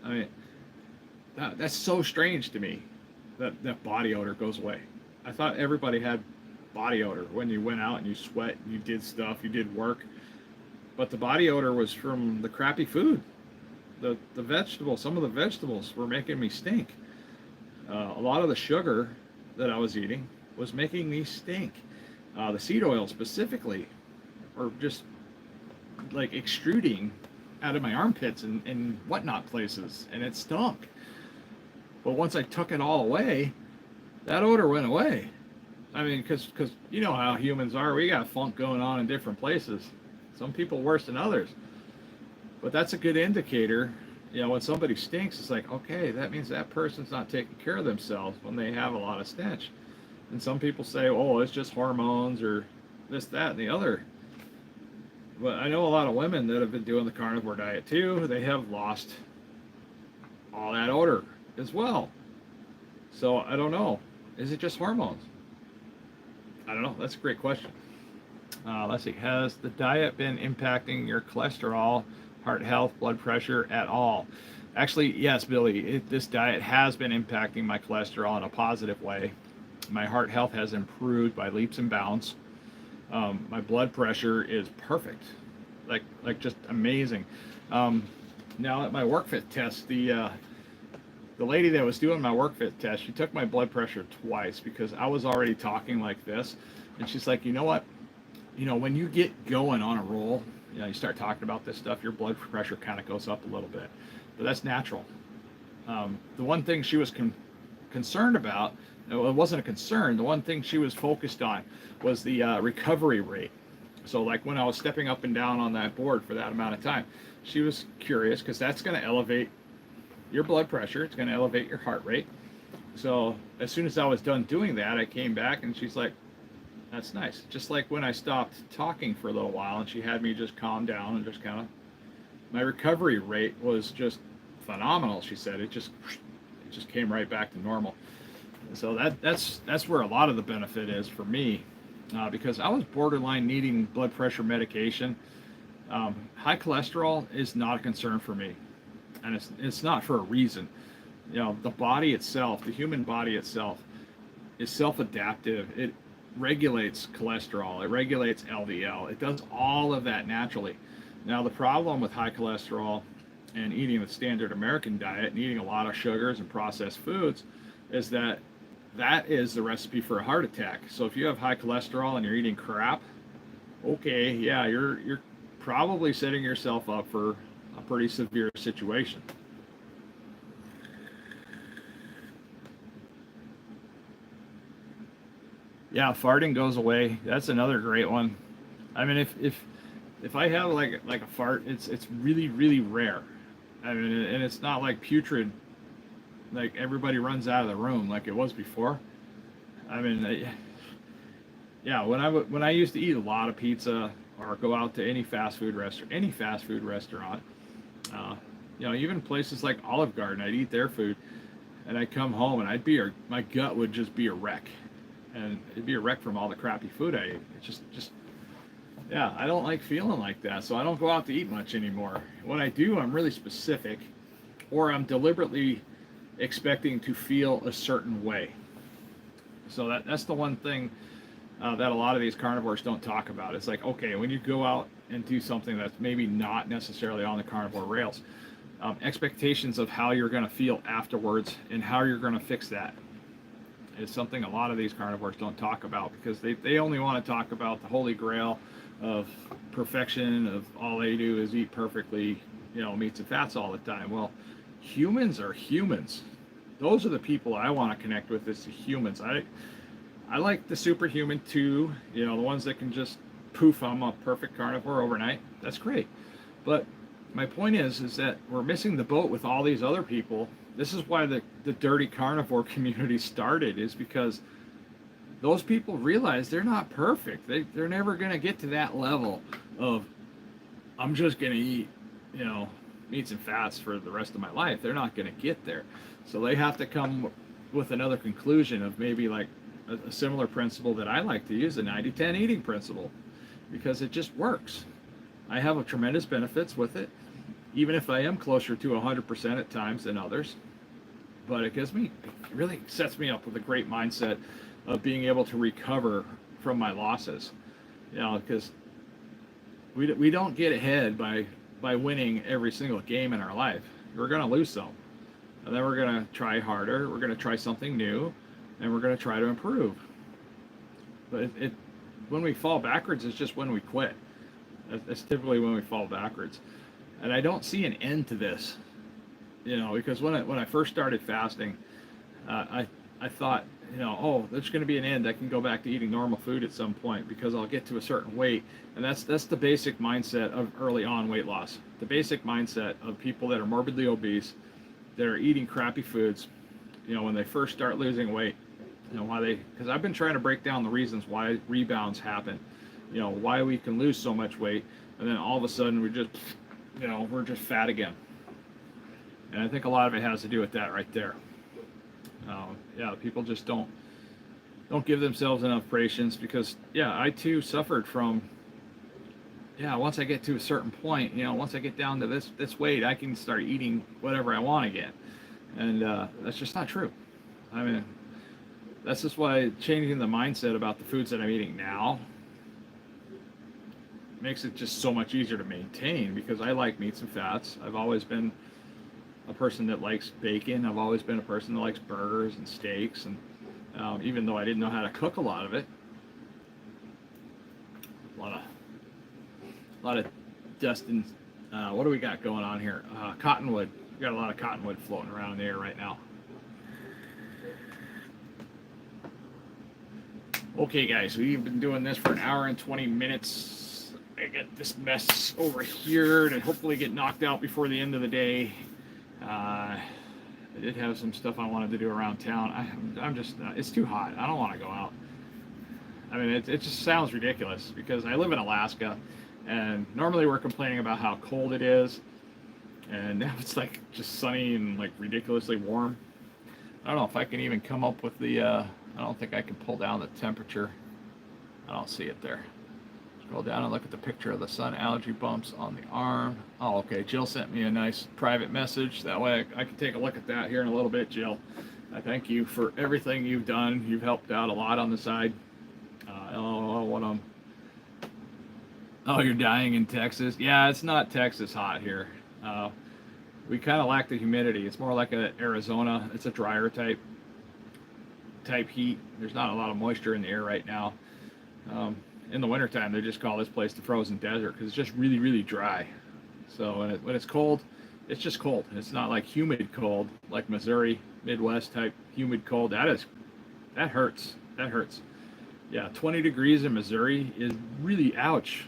I mean, that's so strange to me, that body odor goes away. I thought everybody had body odor when you went out and you sweat, and you did stuff, you did work. But the body odor was from the crappy food. The vegetables, some of the vegetables were making me stink. A lot of the sugar that I was eating was making me stink. The seed oil specifically, or just like extruding out of my armpits and whatnot places, and it stunk. But once I took it all away, that odor went away. I mean, because you know how humans are. We got funk going on in different places. Some people worse than others. But that's a good indicator when somebody stinks, it's like, okay, that means that person's not taking care of themselves when they have a lot of stench. And some people say, oh, it's just hormones or this, that, and the other. But I know a lot of women that have been doing the carnivore diet too. They have lost all that odor as well. So I don't know. Is it just hormones? I don't know. That's a great question. Let's see. Has the diet been impacting your cholesterol, heart health, blood pressure at all? Actually, yes, Billy. This diet has been impacting my cholesterol in a positive way. My heart health has improved by leaps and bounds. My blood pressure is perfect, like just amazing. Now at my work fit test, the lady that was doing my work fit test, she took my blood pressure twice because I was already talking like this, and she's like, you know what? When you get going on a roll, you start talking about this stuff, your blood pressure kind of goes up a little bit, but that's natural. The one thing she was concerned about, well, it wasn't a concern. The one thing she was focused on was the recovery rate. So like when I was stepping up and down on that board for that amount of time, she was curious because that's going to elevate your blood pressure. It's going to elevate your heart rate. So as soon as I was done doing that, I came back and she's like, that's nice. Just like when I stopped talking for a little while and she had me just calm down and just kind of, my recovery rate was just phenomenal. She said it just came right back to normal. So that's where a lot of the benefit is for me, because I was borderline needing blood pressure medication. High cholesterol is not a concern for me, and it's not for a reason. The body itself, the human body itself, is self-adaptive. It regulates cholesterol. It regulates LDL. It does all of that naturally. Now the problem with high cholesterol and eating the standard American diet and eating a lot of sugars and processed foods is that is the recipe for a heart attack. So if you have high cholesterol and you're eating crap, okay, yeah, you're probably setting yourself up for a pretty severe situation. Yeah, farting goes away. That's another great one. I mean, if I have like a fart, it's really really rare. I mean, and it's not like putrid, like everybody runs out of the room like it was before. I mean, yeah, when I used to eat a lot of pizza or go out to any fast food restaurant, uh, even places like Olive Garden, I'd eat their food, and I'd come home and my gut would just be a wreck, and it'd be a wreck from all the crappy food I ate. It's just yeah, I don't like feeling like that, so I don't go out to eat much anymore. When I do, I'm really specific, or I'm deliberately expecting to feel a certain way. So that's the one thing that a lot of these carnivores don't talk about. It's like, okay, when you go out and do something that's maybe not necessarily on the carnivore rails, expectations of how you're going to feel afterwards and how you're going to fix that is something a lot of these carnivores don't talk about, because they only want to talk about the holy grail of perfection, of all they do is eat perfectly, meats and fats all the time. Well, humans are humans. Those are the people I want to connect with, is the humans. I like the superhuman too, the ones that can just poof, I'm a perfect carnivore overnight. That's great. But my point is that we're missing the boat with all these other people. This is why the dirty carnivore community started, is because those people realize they're not perfect. They're never going to get to that level of, I'm just going to eat, meats and fats for the rest of my life. They're not going to get there. So they have to come with another conclusion of maybe like a similar principle that I like to use, the 90-10 eating principle, because it just works. I have a tremendous benefits with it, even if I am closer to 100% at times than others. But it really sets me up with a great mindset of being able to recover from my losses. Because we don't get ahead by winning every single game in our life. We're going to lose some. And then we're going to try harder. We're going to try something new. And we're going to try to improve. But when we fall backwards, it's just when we quit. That's typically when we fall backwards. And I don't see an end to this, because when I first started fasting, I thought, oh, there's going to be an end. I can go back to eating normal food at some point because I'll get to a certain weight. And that's the basic mindset of early on weight loss. The basic mindset of people that are morbidly obese, that are eating crappy foods, when they first start losing weight, because I've been trying to break down the reasons why rebounds happen, why we can lose so much weight, and then all of a sudden we're just fat again. And I think a lot of it has to do with that right there. People just don't give themselves enough patience because, I too suffered from, once I get to a certain point, once I get down to this weight, I can start eating whatever I want again. And that's just not true. I mean, that's just why changing the mindset about the foods that I'm eating now makes it just so much easier to maintain, because I like meats and fats. I've always been a person that likes bacon. I've always been a person that likes burgers and steaks, and even though I didn't know how to cook a lot of it, a lot of dust and what do we got going on here? Cottonwood. We got a lot of cottonwood floating around in the air right now. Okay, guys, we've been doing this for an hour and 20 minutes. I get this mess over here to hopefully get knocked out before the end of the day. I did have some stuff I wanted to do around town. I'm just, it's too hot. I don't want to go out. I mean, it just sounds ridiculous because I live in Alaska, and normally we're complaining about how cold it is, and now it's like just sunny and like ridiculously warm. I don't know if I can even come up with the, I don't think I can pull down the temperature. I don't see it there. Scroll down and look at the picture of the sun allergy bumps on the arm. Oh, okay. Jill sent me a nice private message. That way I can take a look at that here in a little bit, Jill. I thank you for everything you've done. You've helped out a lot on the side. Oh, you're dying in Texas? Yeah, it's not Texas hot here. We kind of lack the humidity. It's more like Arizona. It's a drier type heat. There's not a lot of moisture in the air right now. In the wintertime, they just call this place the frozen desert because it's just really, really dry. So when it's cold, it's just cold. It's not like humid cold, like Missouri, Midwest type humid cold. That hurts. That hurts. Yeah, 20 degrees in Missouri is really, ouch.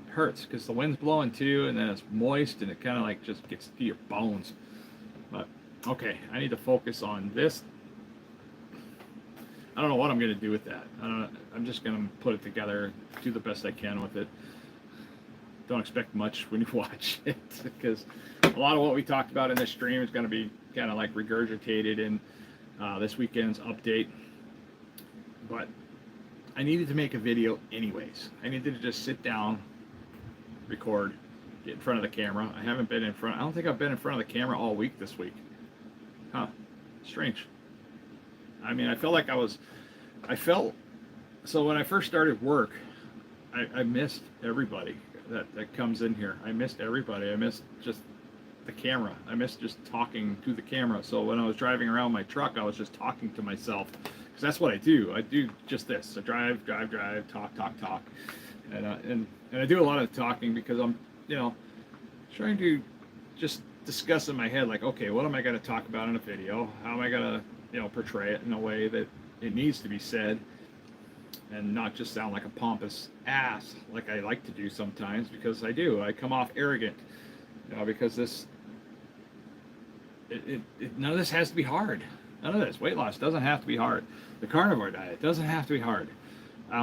Hurts because the wind's blowing too, and then it's moist, and it kind of like just gets to your bones. But okay, I need to focus on this. I don't know what I'm going to do with that. I'm just going to put it together, do the best I can with it. Don't expect much when you watch it, because a lot of what we talked about in this stream is going to be kind of like regurgitated in this weekend's update. But I needed to make a video anyways. I needed to just sit down, record, get in front of the camera. I don't think I've been in front of the camera all week this week. Huh. Strange. I mean, so when I first started work, I missed everybody that comes in here. I missed everybody. I missed just the camera. I missed just talking to the camera. So when I was driving around my truck, I was just talking to myself, because that's what I do. I do just this. I drive, talk. And I do a lot of talking because I'm, trying to just discuss in my head, like, okay, what am I going to talk about in a video? How am I going to, portray it in a way that it needs to be said and not just sound like a pompous ass like I like to do sometimes, because I do. I come off arrogant, because none of this has to be hard. None of this. Weight loss doesn't have to be hard. The carnivore diet doesn't have to be hard.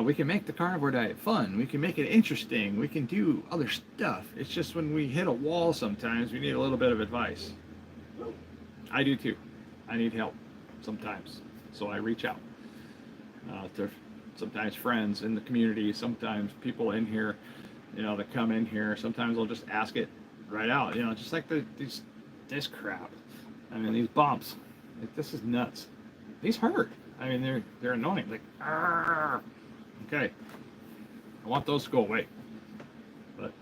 We can make the carnivore diet fun. We can make it interesting. We can do other stuff. It's just when we hit a wall sometimes, we need a little bit of advice. I do too. I need help sometimes. So I reach out to sometimes friends in the community, sometimes people in here, that come in here. Sometimes I'll just ask it right out, just like this crap. I mean, these bumps. Like, this is nuts. These hurt. I mean, they're annoying. Like, argh. Okay, I want those to go away, but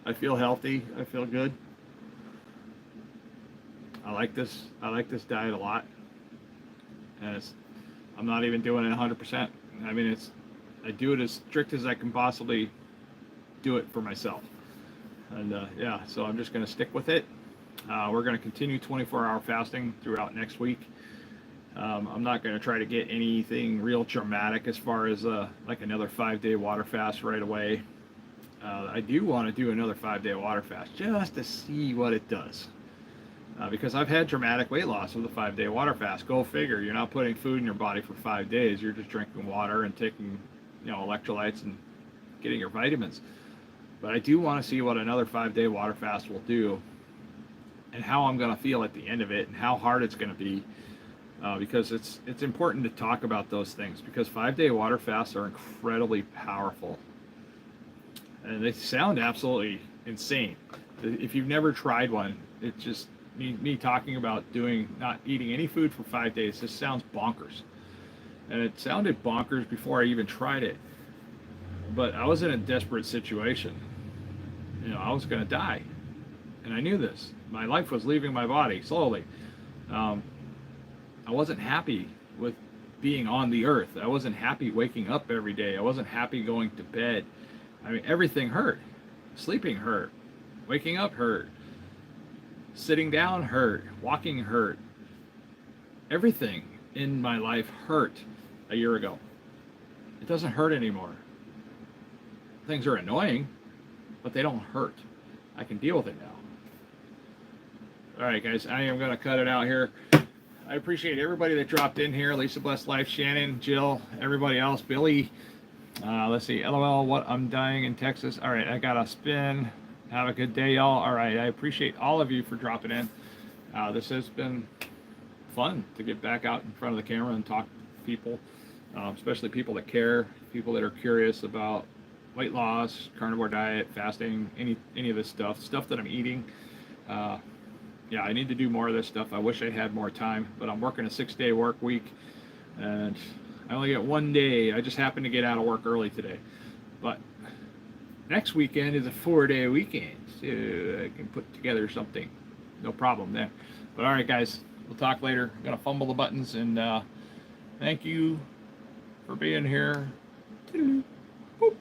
I feel healthy. I feel good. I like this diet a lot, and I'm not even doing it 100%. I mean, I do it as strict as I can possibly do it for myself, and so I'm just going to stick with it. We're going to continue 24-hour fasting throughout next week. I'm not going to try to get anything real dramatic as far as like another 5-day water fast right away. I do want to do another 5-day water fast just to see what it does. Because I've had dramatic weight loss with a 5-day water fast. Go figure. You're not putting food in your body for 5 days. You're just drinking water and taking, electrolytes and getting your vitamins. But I do want to see what another 5-day water fast will do, and how I'm going to feel at the end of it, and how hard it's going to be. Because it's important to talk about those things, because 5-day water fasts are incredibly powerful, and they sound absolutely insane. If you've never tried one, it's just me talking about not eating any food for 5 days. This sounds bonkers, and it sounded bonkers before I even tried it. But I was in a desperate situation. I was going to die, and I knew this. My life was leaving my body slowly. I wasn't happy with being on the earth. I wasn't happy waking up every day. I wasn't happy going to bed. I mean, everything hurt. Sleeping hurt. Waking up hurt. Sitting down hurt. Walking hurt. Everything in my life hurt a year ago. It doesn't hurt anymore. Things are annoying, but they don't hurt. I can deal with it now. All right, guys, I am going to cut it out here. I appreciate everybody that dropped in here. Lisa Blessed Life, Shannon, Jill, everybody else, Billy. Let's see. LOL, what? I'm dying in Texas. All right, I got to spin. Have a good day, y'all. All right, I appreciate all of you for dropping in. This has been fun to get back out in front of the camera and talk to people, especially people that care, people that are curious about weight loss, carnivore diet, fasting, any of this stuff that I'm eating. Yeah, I need to do more of this stuff. I wish I had more time, but I'm working a 6-day work week, and I only get 1 day. I just happened to get out of work early today. But next weekend is a 4-day weekend, so I can put together something. No problem there. But all right, guys, we'll talk later. I'm going to fumble the buttons, and thank you for being here. Boop.